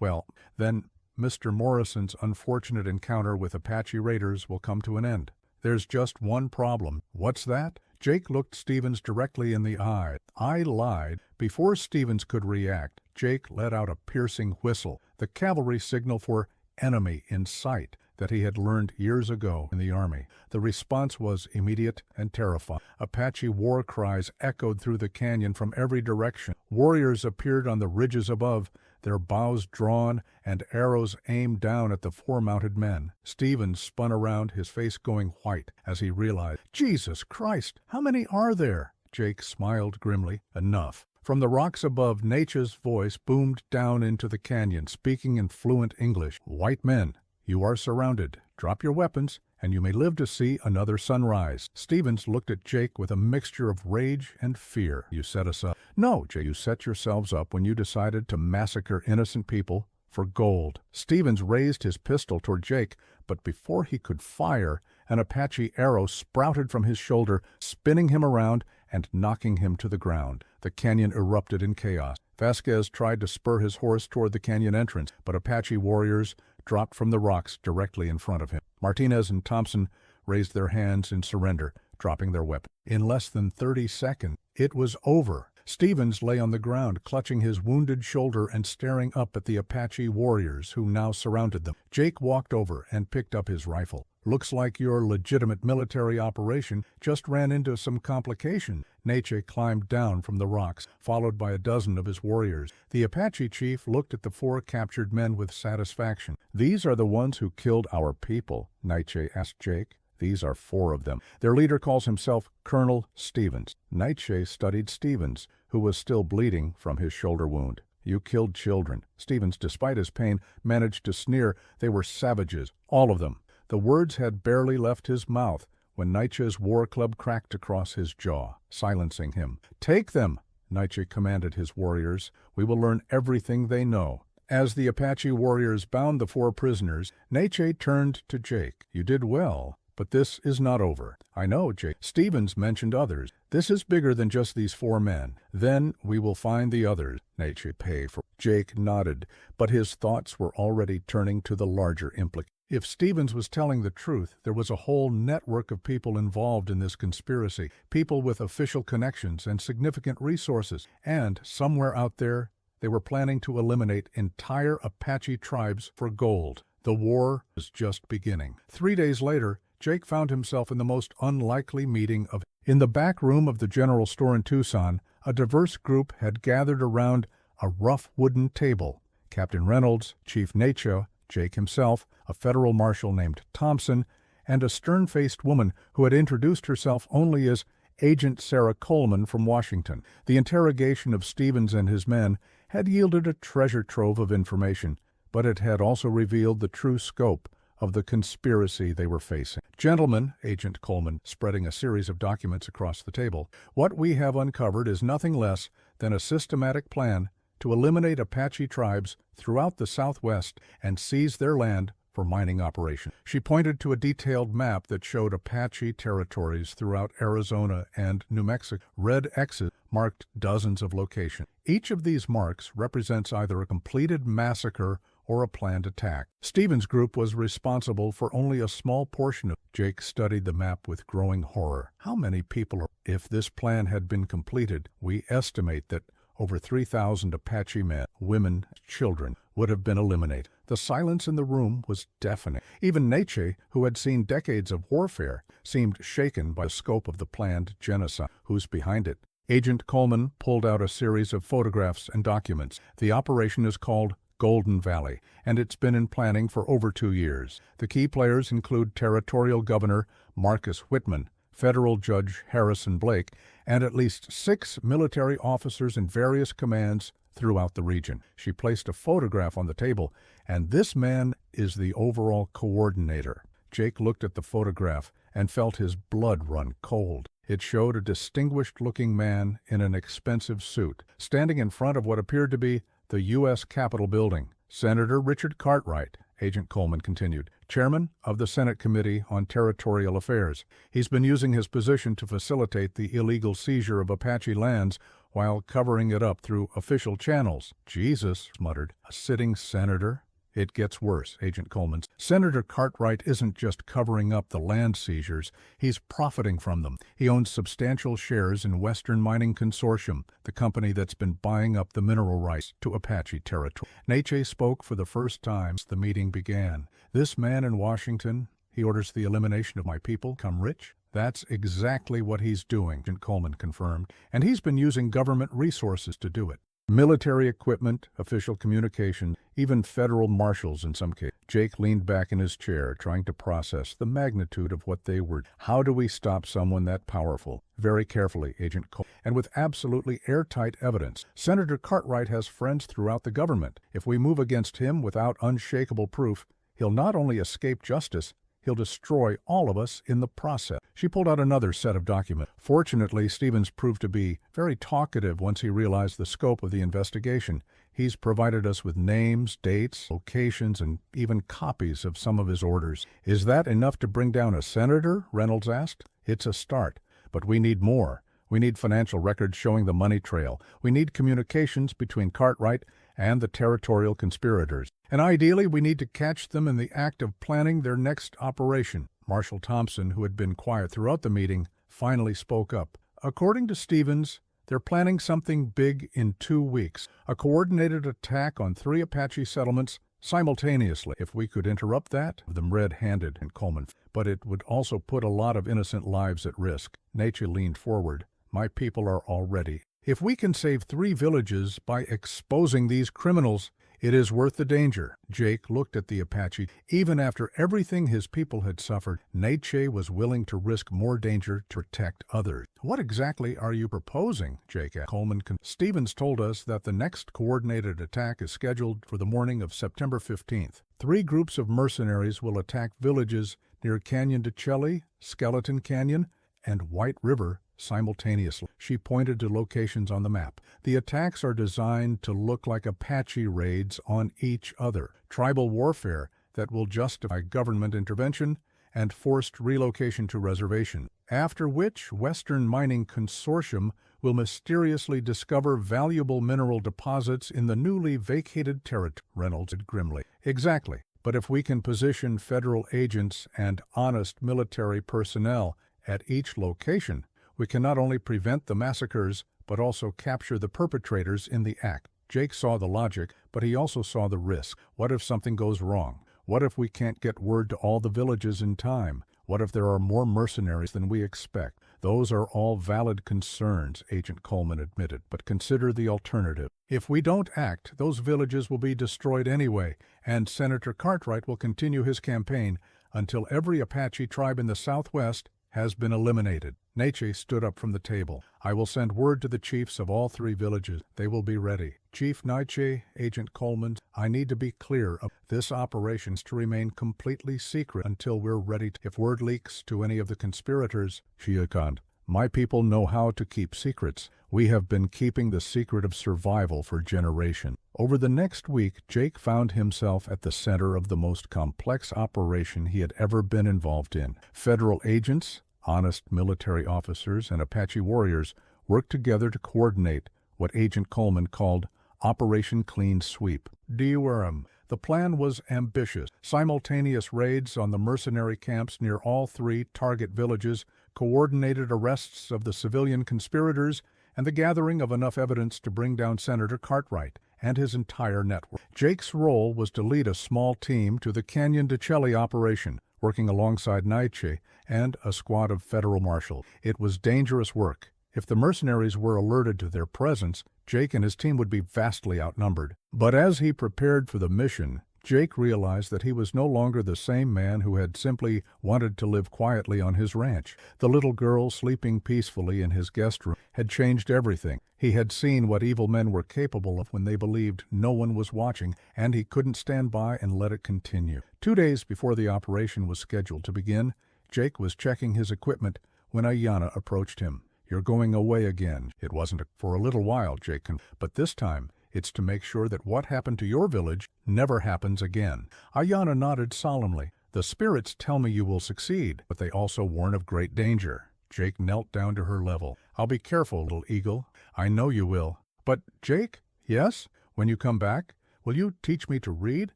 well, then Mr. Morrison's unfortunate encounter with Apache raiders will come to an end. There's just one problem." "What's that?" Jake looked Stevens directly in the eye. "I lied." Before Stevens could react, Jake let out a piercing whistle, the cavalry signal for "enemy in sight" that he had learned years ago in the Army. The response was immediate and terrifying. Apache war cries echoed through the canyon from every direction. Warriors appeared on the ridges above, their bows drawn and arrows aimed down at the four-mounted men. Stevens spun around, his face going white, as he realized, "Jesus Christ, how many are there?" Jake smiled grimly. "Enough." From the rocks above, Nature's voice boomed down into the canyon, speaking in fluent English. "White men, you are surrounded. Drop your weapons, and you may live to see another sunrise." Stevens looked at Jake with a mixture of rage and fear. "You set us up." "No, Jake, you set yourselves up when you decided to massacre innocent people for gold." Stevens raised his pistol toward Jake, but before he could fire, an Apache arrow sprouted from his shoulder, spinning him around and knocking him to the ground. The canyon erupted in chaos. Vasquez tried to spur his horse toward the canyon entrance, but Apache warriors dropped from the rocks directly in front of him. Martinez and Thompson raised their hands in surrender, dropping their weapons. In less than 30 seconds, it was over. Stevens lay on the ground, clutching his wounded shoulder and staring up at the Apache warriors who now surrounded them. Jake walked over and picked up his rifle. "Looks like your legitimate military operation just ran into some complication." Neche climbed down from the rocks, followed by a dozen of his warriors. The Apache chief looked at the 4 captured men with satisfaction. "These are the ones who killed our people?" Neche asked Jake. "These are 4 of them. Their leader calls himself Colonel Stevens." Neche studied Stevens, who was still bleeding from his shoulder wound. "You killed children." Stevens, despite his pain, managed to sneer. "They were savages, all of them." The words had barely left his mouth when Neche's war club cracked across his jaw, silencing him. "Take them," Neche commanded his warriors. "We will learn everything they know." As the Apache warriors bound the 4 prisoners, Neche turned to Jake. "You did well, but this is not over." "I know, Jake. Stevens mentioned others. This is bigger than just these 4 men. Then we will find the others. Neche pay for." Jake nodded, but his thoughts were already turning to the larger implications. If Stevens was telling the truth, there was a whole network of people involved in this conspiracy, people with official connections and significant resources, and somewhere out there, they were planning to eliminate entire Apache tribes for gold. The war was just beginning. 3 days later, Jake found himself in the most unlikely meeting of. In the back room of the general store in Tucson, a diverse group had gathered around a rough wooden table. Captain Reynolds, Chief Neche, Jake himself, a federal marshal named Thompson, and a stern-faced woman who had introduced herself only as Agent Sarah Coleman from Washington. The interrogation of Stevens and his men had yielded a treasure trove of information, but it had also revealed the true scope of the conspiracy they were facing. "Gentlemen," Agent Coleman, spreading a series of documents across the table, "what we have uncovered is nothing less than a systematic plan to eliminate Apache tribes throughout the Southwest and seize their land for mining operations." She pointed to a detailed map that showed Apache territories throughout Arizona and New Mexico. Red X's marked dozens of locations. Each of these marks represents either a completed massacre or a planned attack. Stevens' group was responsible for only a small portion of. Jake studied the map with growing horror. "How many people are?" If this plan had been completed, we estimate that over 3,000 Apache men, women, children would have been eliminated. The silence in the room was deafening. Even Neche, who had seen decades of warfare, seemed shaken by the scope of the planned genocide. "Who's behind it?" Agent Coleman pulled out a series of photographs and documents. "The operation is called Golden Valley, and it's been in planning for over 2 years. The key players include Territorial Governor Marcus Whitman, Federal Judge Harrison Blake, and at least 6 military officers in various commands throughout the region." She placed a photograph on the table, "and this man is the overall coordinator." Jake looked at the photograph and felt his blood run cold. It showed a distinguished-looking man in an expensive suit, standing in front of what appeared to be the U.S. Capitol building. Senator Richard Cartwright, Agent Coleman continued, chairman of the Senate Committee on Territorial Affairs. He's been using his position to facilitate the illegal seizure of Apache lands while covering it up through official channels. Jesus, muttered, a sitting senator? It gets worse, Agent Coleman. Senator Cartwright isn't just covering up the land seizures, he's profiting from them. He owns substantial shares in Western Mining Consortium, the company that's been buying up the mineral rights to Apache territory. Neche spoke for the first time as the meeting began. This man in Washington, he orders the elimination of my people, become rich? That's exactly what he's doing, Agent Coleman confirmed, and he's been using government resources to do it. Military equipment, official communication, even federal marshals in some cases. Jake leaned back in his chair, trying to process the magnitude of what they were. How do we stop someone that powerful? Very carefully, Agent Cole, and with absolutely airtight evidence. Senator Cartwright has friends throughout the government. If we move against him without unshakable proof, he'll not only escape justice, he'll destroy all of us in the process. She pulled out another set of documents. Fortunately, Stevens proved to be very talkative once he realized the scope of the investigation. He's provided us with names, dates, locations, and even copies of some of his orders. Is that enough to bring down a senator? Reynolds asked. It's a start, but we need more. We need financial records showing the money trail. We need communications between Cartwright and the territorial conspirators. And ideally, we need to catch them in the act of planning their next operation. Marshal Thompson, who had been quiet throughout the meeting, finally spoke up. According to Stevens, they're planning something big in 2 weeks, a coordinated attack on 3 Apache settlements simultaneously. If we could interrupt that, them red-handed and Coleman, but it would also put a lot of innocent lives at risk. Neche leaned forward. My people are all ready. If we can save 3 villages by exposing these criminals, it is worth the danger. Jake looked at the Apache. Even after everything his people had suffered, Neche was willing to risk more danger to protect others. What exactly are you proposing? Jake asked. Coleman. Stevens told us that the next coordinated attack is scheduled for the morning of September 15th. 3 groups of mercenaries will attack villages near Canyon de Chelly, Skeleton Canyon, and White River simultaneously. She pointed to locations on the map. The attacks are designed to look like Apache raids on each other, tribal warfare that will justify government intervention and forced relocation to reservation, after which Western Mining Consortium will mysteriously discover valuable mineral deposits in the newly vacated territory, Reynolds said grimly. Exactly, but if we can position federal agents and honest military personnel at each location, we can not only prevent the massacres, but also capture the perpetrators in the act. Jake saw the logic, but he also saw the risk. What if something goes wrong? What if we can't get word to all the villages in time? What if there are more mercenaries than we expect? Those are all valid concerns, Agent Coleman admitted, but consider the alternative. If we don't act, those villages will be destroyed anyway, and Senator Cartwright will continue his campaign until every Apache tribe in the Southwest has been eliminated. Neche stood up from the table. I will send word to the chiefs of all 3 villages. They will be ready. Chief Neche, Agent Coleman, I need to be clear of this operation's to remain completely secret until we're ready. If word leaks to any of the conspirators, Shiakant, my people know how to keep secrets. We have been keeping the secret of survival for generations. Over the next week, Jake found himself at the center of the most complex operation he had ever been involved in. Federal agents, honest military officers, and Apache warriors worked together to coordinate what Agent Coleman called Operation Clean Sweep. The plan was ambitious. Simultaneous raids on the mercenary camps near all 3 target villages, coordinated arrests of the civilian conspirators, and the gathering of enough evidence to bring down Senator Cartwright and his entire network. Jake's role was to lead a small team to the Canyon de Chelly operation, working alongside Neche and a squad of federal marshals. It was dangerous work. If the mercenaries were alerted to their presence, Jake and his team would be vastly outnumbered. But as he prepared for the mission, Jake realized that he was no longer the same man who had simply wanted to live quietly on his ranch. The little girl sleeping peacefully in his guest room had changed everything. He had seen what evil men were capable of when they believed no one was watching, and he couldn't stand by and let it continue. 2 days before the operation was scheduled to begin, Jake was checking his equipment when Ayanna approached him. You're going away again. It wasn't for a little while, Jake, but this time It's to make sure that what happened to your village never happens again. Ayanna nodded solemnly. The spirits tell me you will succeed, but they also warn of great danger. Jake knelt down to her level. I'll be careful, little eagle. I know you will. But, Jake? Yes? When you come back, will you teach me to read?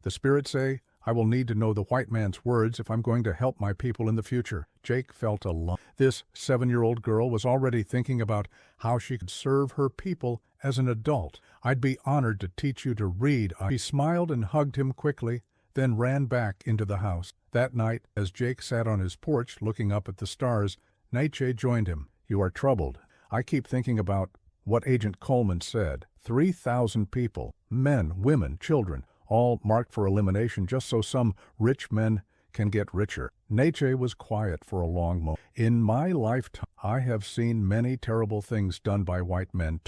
The spirits say I will need to know the white man's words if I'm going to help my people in the future. Jake felt alone. This 7-year-old girl was already thinking about how she could serve her people as an adult. I'd be honored to teach you to read. She smiled and hugged him quickly, then ran back into the house. That night, as Jake sat on his porch looking up at the stars, Nietzsche joined him. You are troubled. I keep thinking about what Agent Coleman said. 3,000 people, men, women, children, all marked for elimination just so some rich men can get richer. Nietzsche was quiet for a long moment. In my lifetime, I have seen many terrible things done by white men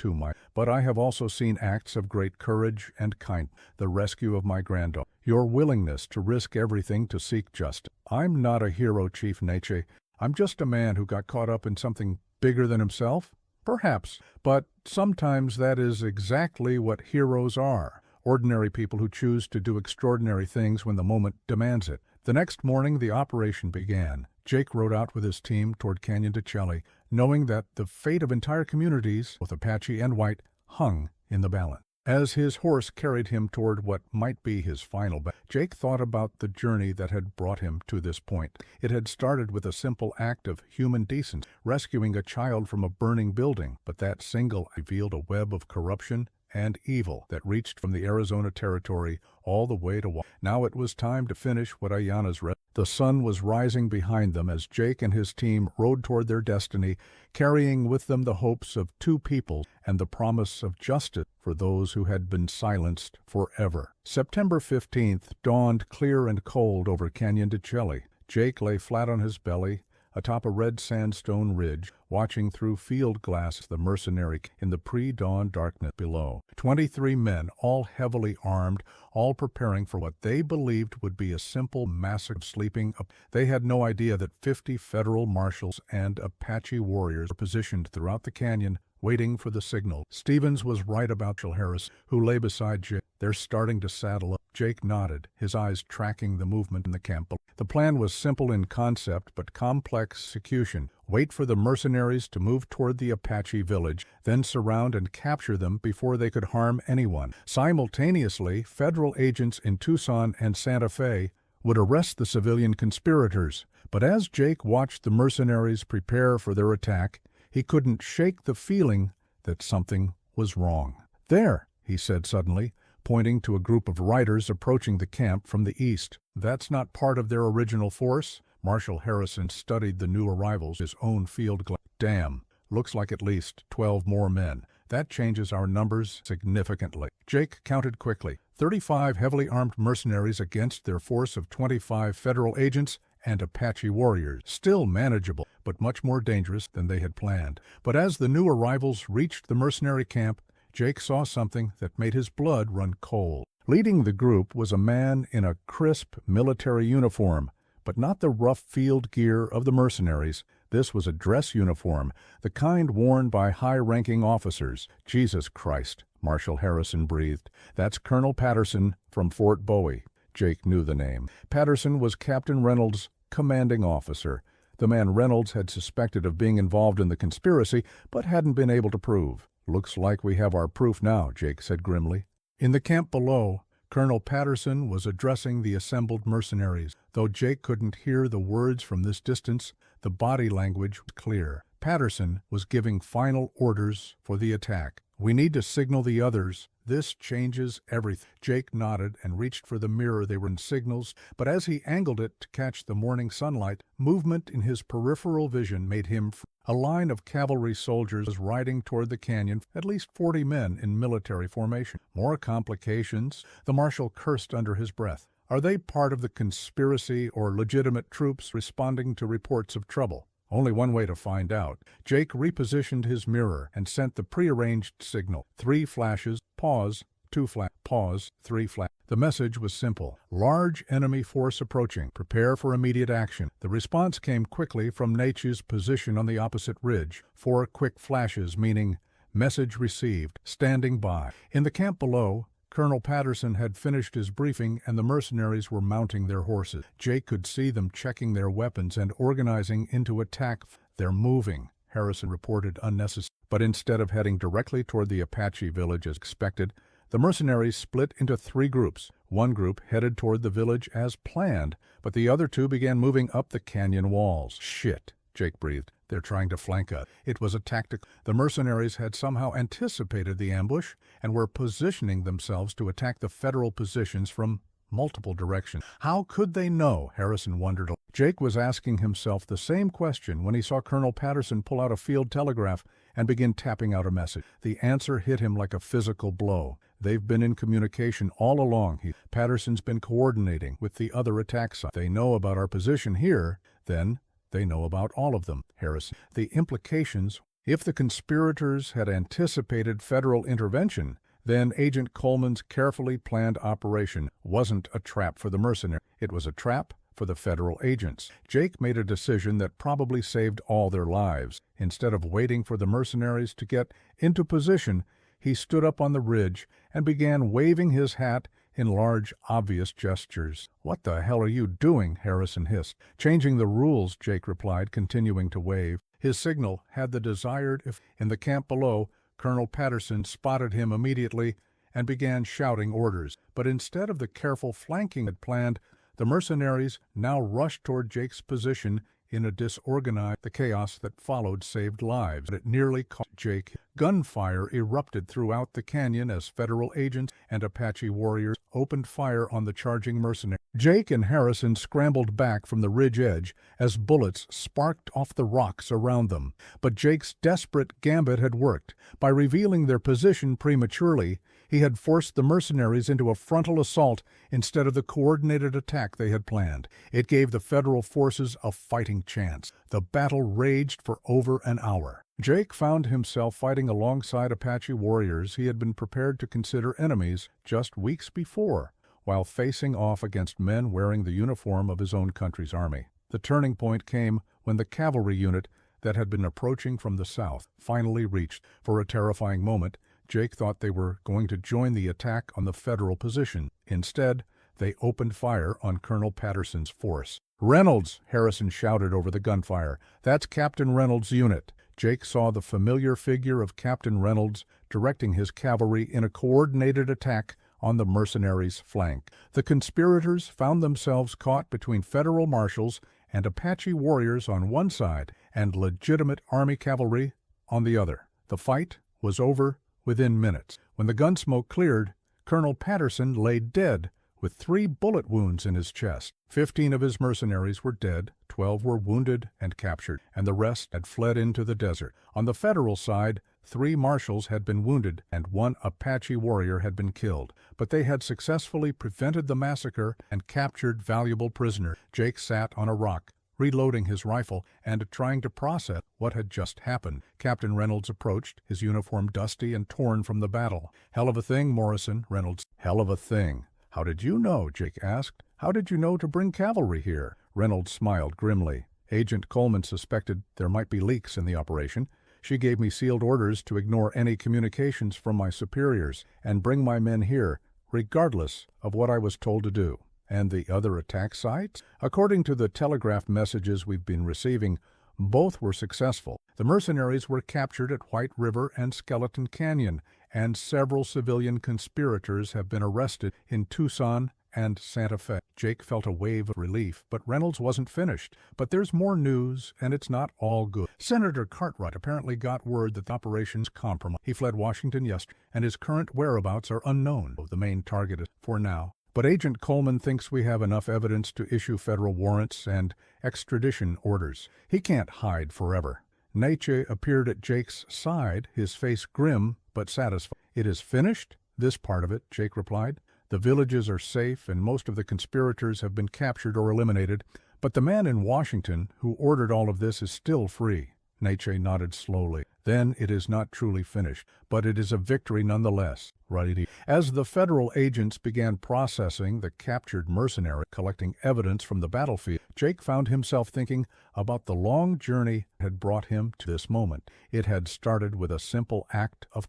but I have also seen acts of great courage and kindness. The rescue of my granddaughter. Your willingness to risk everything to seek justice. I'm not a hero, Chief Nietzsche. I'm just a man who got caught up in something bigger than himself. Perhaps, but sometimes that is exactly what heroes are. Ordinary people who choose to do extraordinary things when the moment demands it. The next morning, the operation began. Jake rode out with his team toward Canyon de Chelly, knowing that the fate of entire communities, both Apache and white, hung in the balance. As his horse carried him toward what might be his final battle, Jake thought about the journey that had brought him to this point. It had started with a simple act of human decency, rescuing a child from a burning building, but that single revealed a web of corruption and evil that reached from the Arizona Territory all the way to Washington. Now it was time to finish what Ayanna's read. The sun was rising behind them as Jake and his team rode toward their destiny, carrying with them the hopes of two peoples and the promise of justice for those who had been silenced forever. September 15th dawned clear and cold over Canyon de Chelly. Jake lay flat on his belly atop a red sandstone ridge, watching through field glass the mercenary in the pre-dawn darkness below. 23 men, all heavily armed, all preparing for what they believed would be a simple massacre of sleeping. They had no idea that 50 federal marshals and Apache warriors were positioned throughout the canyon, waiting for the signal. Stevens was right about Marshal Harris, who lay beside Jake. They're starting to saddle up. Jake nodded, his eyes tracking the movement in the camp. The plan was simple in concept but complex execution. Wait for the mercenaries to move toward the Apache village, then surround and capture them before they could harm anyone. Simultaneously, federal agents in Tucson and Santa Fe would arrest the civilian conspirators. But as Jake watched the mercenaries prepare for their attack, he couldn't shake the feeling that something was wrong. There, he said suddenly, pointing to a group of riders approaching the camp from the east. That's not part of their original force. Marshal Harrison studied the new arrivals, his own field glass. Damn, looks like at least 12 more men. That changes our numbers significantly. Jake counted quickly. 35 heavily armed mercenaries against their force of 25 federal agents and Apache warriors. Still manageable, but much more dangerous than they had planned. But as the new arrivals reached the mercenary camp, Jake saw something that made his blood run cold. Leading the group was a man in a crisp military uniform, but not the rough field gear of the mercenaries. This was a dress uniform, the kind worn by high-ranking officers. Jesus Christ, Marshal Harrison breathed. That's Colonel Patterson from Fort Bowie. Jake knew the name. Patterson was Captain Reynolds' commanding officer, the man Reynolds had suspected of being involved in the conspiracy, but hadn't been able to prove. Looks like we have our proof now, Jake said grimly. In the camp below, Colonel Patterson was addressing the assembled mercenaries. Though Jake couldn't hear the words from this distance, the body language was clear. Patterson was giving final orders for the attack. We need to signal the others. This changes everything. Jake nodded and reached for the mirror they were in signals, but as he angled it to catch the morning sunlight, movement in his peripheral vision made him free. A line of cavalry soldiers was riding toward the canyon, at least 40 men in military formation. More complications. The marshal cursed under his breath. Are they part of the conspiracy or legitimate troops responding to reports of trouble? Only one way to find out. Jake repositioned his mirror and sent the prearranged signal. 3 flashes, pause, 2 flash, pause, 3 flash. The message was simple. Large enemy force approaching. Prepare for immediate action. The response came quickly from Nietzsche's position on the opposite ridge. 4 quick flashes, meaning Message received. Standing by. In the camp below, Colonel Patterson had finished his briefing and the mercenaries were mounting their horses. Jake could see them checking their weapons and organizing into attack. "They're moving," Harrison reported unnecessarily. But instead of heading directly toward the Apache village as expected, the mercenaries split into 3 groups. One group headed toward the village as planned, but the other 2 began moving up the canyon walls. "Shit," Jake breathed. "They're trying to flank us." It was a tactic. The mercenaries had somehow anticipated the ambush and were positioning themselves to attack the Federal positions from multiple directions. How could they know? Harrison wondered. Jake was asking himself the same question when he saw Colonel Patterson pull out a field telegraph and begin tapping out a message. The answer hit him like a physical blow. They've been in communication all along. Patterson's been coordinating with the other attack sites. They know about our position here, then they know about all of them, Harrison. The implications, if the conspirators had anticipated Federal intervention, then Agent Coleman's carefully planned operation wasn't a trap for the mercenaries. It was a trap for the Federal agents. Jake made a decision that probably saved all their lives. Instead of waiting for the mercenaries to get into position, he stood up on the ridge and began waving his hat in large, obvious gestures. "What the hell are you doing?" Harrison hissed. "Changing the rules," Jake replied, continuing to wave. His signal had the desired effect. In the camp below, Colonel Patterson spotted him immediately and began shouting orders. But instead of the careful flanking had planned, the mercenaries now rushed toward Jake's position in a disorganized. The chaos that followed saved lives, but it nearly cost Jake. Gunfire erupted throughout the canyon as Federal agents and Apache warriors opened fire on the charging mercenaries. Jake and Harrison scrambled back from the ridge edge as bullets sparked off the rocks around them. But Jake's desperate gambit had worked. By revealing their position prematurely, he had forced the mercenaries into a frontal assault instead of the coordinated attack they had planned. It gave the Federal forces a fighting chance. The battle raged for over an hour. Jake found himself fighting alongside Apache warriors he had been prepared to consider enemies just weeks before, while facing off against men wearing the uniform of his own country's army. The turning point came when the cavalry unit that had been approaching from the south finally reached. For a terrifying moment, Jake thought they were going to join the attack on the Federal position. Instead, they opened fire on Colonel Patterson's force. "Reynolds!" Harrison shouted over the gunfire. "That's Captain Reynolds' unit." Jake saw the familiar figure of Captain Reynolds directing his cavalry in a coordinated attack on the mercenaries' flank. The conspirators found themselves caught between Federal marshals and Apache warriors on one side and legitimate Army cavalry on the other. The fight was over within minutes. When the gun smoke cleared, Colonel Patterson lay dead with 3 bullet wounds in his chest. 15 of his mercenaries were dead, 12 were wounded and captured, and the rest had fled into the desert. On the Federal side, 3 marshals had been wounded and 1 Apache warrior had been killed, but they had successfully prevented the massacre and captured valuable prisoners. Jake sat on a rock, reloading his rifle and trying to process what had just happened. Captain Reynolds approached, his uniform dusty and torn from the battle. "Hell of a thing, Morrison," Reynolds. "Hell of a thing. How did you know?" Jake asked. "How did you know to bring cavalry here?" Reynolds smiled grimly. "Agent Coleman suspected there might be leaks in the operation. She gave me sealed orders to ignore any communications from my superiors and bring my men here, regardless of what I was told to do." "And the other attack sites?" "According to the telegraph messages we've been receiving, both were successful. The mercenaries were captured at White River and Skeleton Canyon, and several civilian conspirators have been arrested in Tucson and Santa Fe." Jake felt a wave of relief, but Reynolds wasn't finished. "But there's more news, and it's not all good. Senator Cartwright apparently got word that the operation's compromised. He fled Washington yesterday, and his current whereabouts are unknown. The main target is for now. But Agent Coleman thinks we have enough evidence to issue Federal warrants and extradition orders. He can't hide forever." Nietzsche appeared at Jake's side, his face grim but satisfied. "It is finished, this part of it," Jake replied. "The villages are safe and most of the conspirators have been captured or eliminated, but the man in Washington who ordered all of this is still free. Nietzsche nodded slowly. Then it is not truly finished, but it is a victory nonetheless. Right. As the federal agents began processing the captured mercenary, collecting evidence from the battlefield, Jake found himself thinking about the long journey that had brought him to this moment. It had started with a simple act of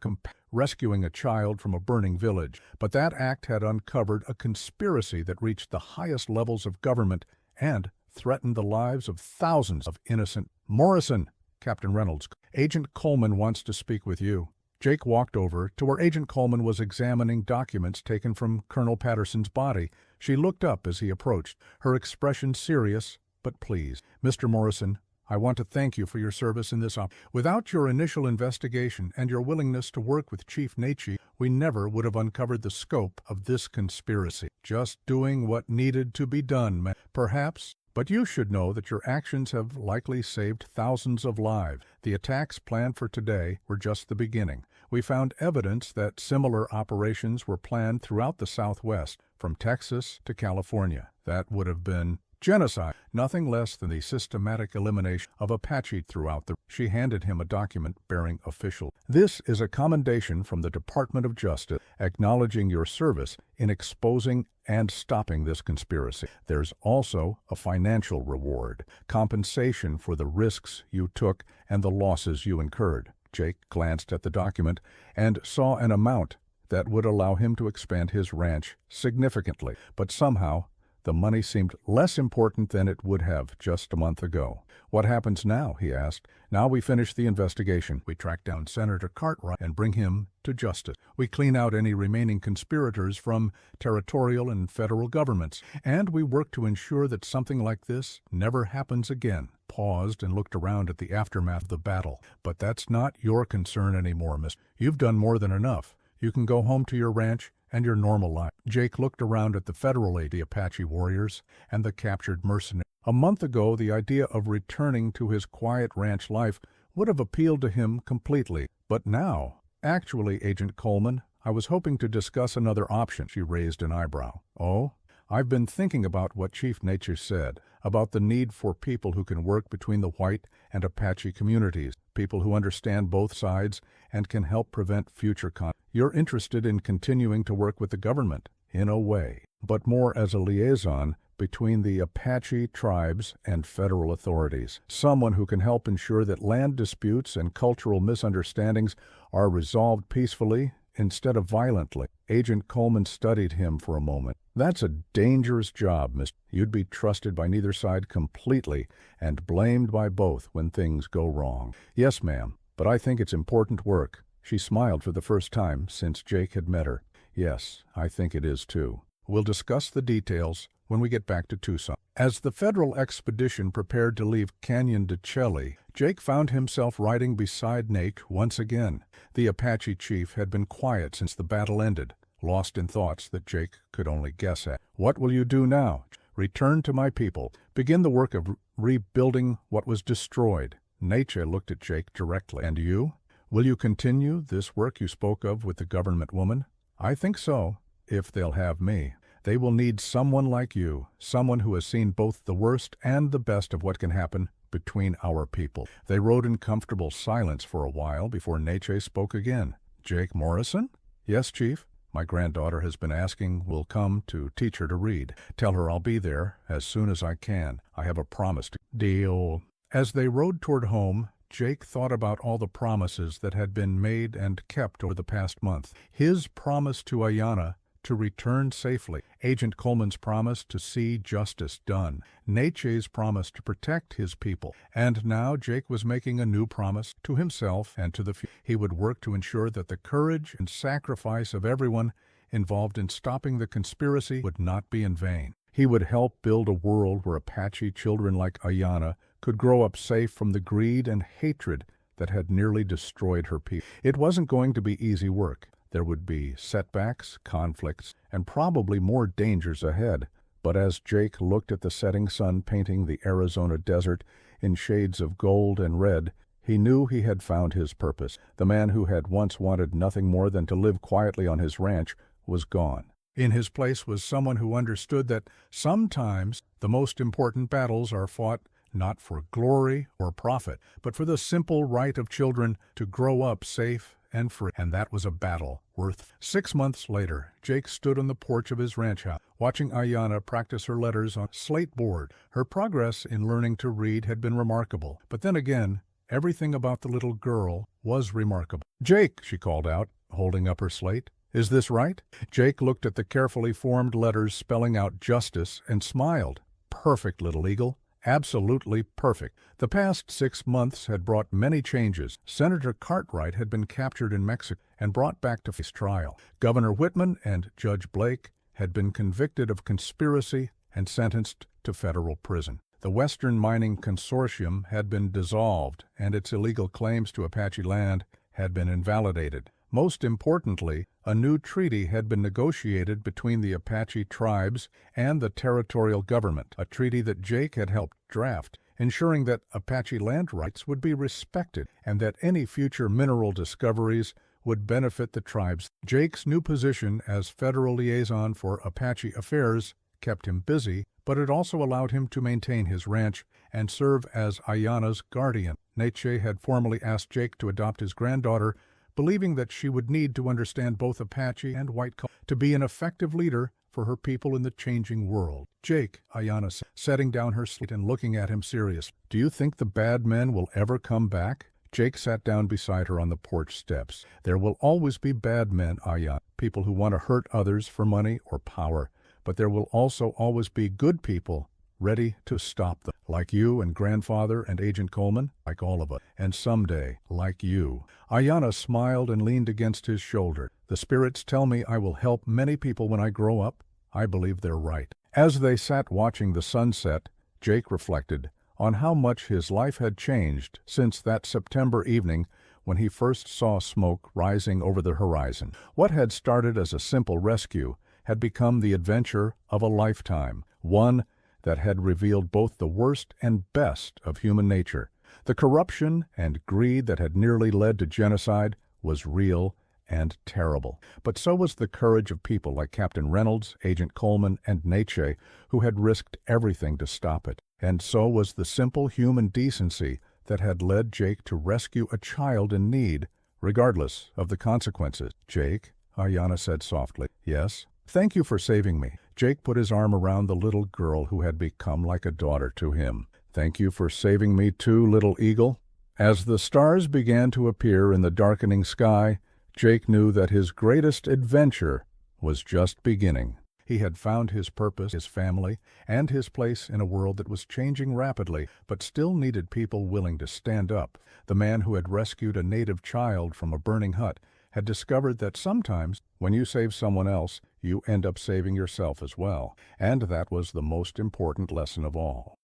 rescuing a child from a burning village, but that act had uncovered a conspiracy that reached the highest levels of government and threatened the lives of thousands of innocent. Morrison, Captain Reynolds, Agent Coleman wants to speak with you. Jake walked over to where Agent Coleman was examining documents taken from Colonel Patterson's body. She looked up as he approached, her expression serious but pleased. Mr. Morrison, I want to thank you for your service in this operation. Without your initial investigation and your willingness to work with Chief Nietzsche, we never would have uncovered the scope of this conspiracy. Just doing what needed to be done, man. Perhaps. But you should know that your actions have likely saved thousands of lives. The attacks planned for today were just the beginning. We found evidence that similar operations were planned throughout the Southwest, from Texas to California. That would have been genocide, nothing less than the systematic elimination of Apache throughout the... She handed him a document bearing official. This is a commendation from the Department of Justice, acknowledging your service in exposing and stopping this conspiracy. There's also a financial reward, compensation for the risks you took and the losses you incurred. Jake glanced at the document and saw an amount that would allow him to expand his ranch significantly, but somehow the money seemed less important than it would have just a month ago. What happens now? He asked. Now we finish the investigation. We track down Senator Cartwright and bring him to justice. We clean out any remaining conspirators from territorial and federal governments, and we work to ensure that something like this never happens again. Paused and looked around at the aftermath of the battle. But that's not your concern anymore, miss. You've done more than enough. You can go home to your ranch and your normal life. Jake looked around at the federal aid, the Apache warriors, and the captured mercenaries. A month ago, the idea of returning to his quiet ranch life would have appealed to him completely. But now, actually, Agent Coleman, I was hoping to discuss another option. She raised an eyebrow. Oh? I've been thinking about what Chief Nietzsche said, about the need for people who can work between the white and Apache communities, people who understand both sides and can help prevent future conflict. You're interested in continuing to work with the government, in a way, but more as a liaison between the Apache tribes and federal authorities, someone who can help ensure that land disputes and cultural misunderstandings are resolved peacefully instead of violently. Agent Coleman studied him for a moment. That's a dangerous job, miss. You'd be trusted by neither side completely and blamed by both when things go wrong. Yes, ma'am, but I think it's important work. She smiled for the first time since Jake had met her. Yes, I think it is too. We'll discuss the details when we get back to Tucson. As the federal expedition prepared to leave Canyon de Chelly, Jake found himself riding beside Nate once again. The Apache chief had been quiet since the battle ended, lost in thoughts that Jake could only guess at. What will you do now? Return to my people. Begin the work of rebuilding what was destroyed. Nietzsche looked at Jake directly. And you? Will you continue this work you spoke of with the government woman? I think so, if they'll have me. They will need someone like you, someone who has seen both the worst and the best of what can happen between our people. They rode in comfortable silence for a while before Nietzsche spoke again. Jake Morrison? Yes, Chief. My granddaughter has been asking will come to teach her to read. Tell her I'll be there as soon as I can. I have a promise to deal. As they rode toward home, Jake thought about all the promises that had been made and kept over the past month. His promise to Ayanna to return safely, Agent Coleman's promise to see justice done, Nietzsche's promise to protect his people, and now Jake was making a new promise to himself and to the future. He would work to ensure that the courage and sacrifice of everyone involved in stopping the conspiracy would not be in vain. He would help build a world where Apache children like Ayanna could grow up safe from the greed and hatred that had nearly destroyed her people. It wasn't going to be easy work. There would be setbacks, conflicts, and probably more dangers ahead. But as Jake looked at the setting sun painting the Arizona desert in shades of gold and red, he knew he had found his purpose. The man who had once wanted nothing more than to live quietly on his ranch was gone. In his place was someone who understood that sometimes the most important battles are fought not for glory or profit, but for the simple right of children to grow up safe and free. And that was a battle worth. 6 months later, Jake stood on the porch of his ranch house, watching Ayanna practice her letters on slate board. Her progress in learning to read had been remarkable, but then again, everything about the little girl was remarkable. "Jake," she called out, holding up her slate. "Is this right?" Jake looked at the carefully formed letters spelling out justice and smiled. Perfect, little eagle. Absolutely perfect. The past 6 months had brought many changes. Senator Cartwright had been captured in Mexico and brought back to face trial. Governor Whitman and Judge Blake had been convicted of conspiracy and sentenced to federal prison. The Western Mining Consortium had been dissolved, and its illegal claims to Apache land had been invalidated. Most importantly, a new treaty had been negotiated between the Apache tribes and the territorial government, a treaty that Jake had helped draft, ensuring that Apache land rights would be respected and that any future mineral discoveries would benefit the tribes. Jake's new position as federal liaison for Apache affairs kept him busy, but it also allowed him to maintain his ranch and serve as Ayanna's guardian. Neche had formally asked Jake to adopt his granddaughter, believing that she would need to understand both Apache and white culture to be an effective leader for her people in the changing world. "Jake," Ayanna said, setting down her slate and looking at him seriously, "do you think the bad men will ever come back?" Jake sat down beside her on the porch steps. "There will always be bad men, Ayanna, people who want to hurt others for money or power. But there will also always be good people ready to stop them, like you and Grandfather and Agent Coleman, like all of us, and someday, like you." Ayanna smiled and leaned against his shoulder. "The spirits tell me I will help many people when I grow up. I believe they're right." As they sat watching the sunset, Jake reflected on how much his life had changed since that September evening when he first saw smoke rising over the horizon. What had started as a simple rescue had become the adventure of a lifetime, one that had revealed both the worst and best of human nature. The corruption and greed that had nearly led to genocide was real and terrible. But so was the courage of people like Captain Reynolds, Agent Coleman, and Neche, who had risked everything to stop it. And so was the simple human decency that had led Jake to rescue a child in need, regardless of the consequences. "Jake," Ayanna said softly. "Yes?" "Thank you for saving me." Jake put his arm around the little girl who had become like a daughter to him. "Thank you for saving me too, little eagle." As the stars began to appear in the darkening sky, Jake knew that his greatest adventure was just beginning. He had found his purpose, his family, and his place in a world that was changing rapidly, but still needed people willing to stand up. The man who had rescued a native child from a burning hut had discovered that sometimes, when you save someone else, you end up saving yourself as well. And that was the most important lesson of all.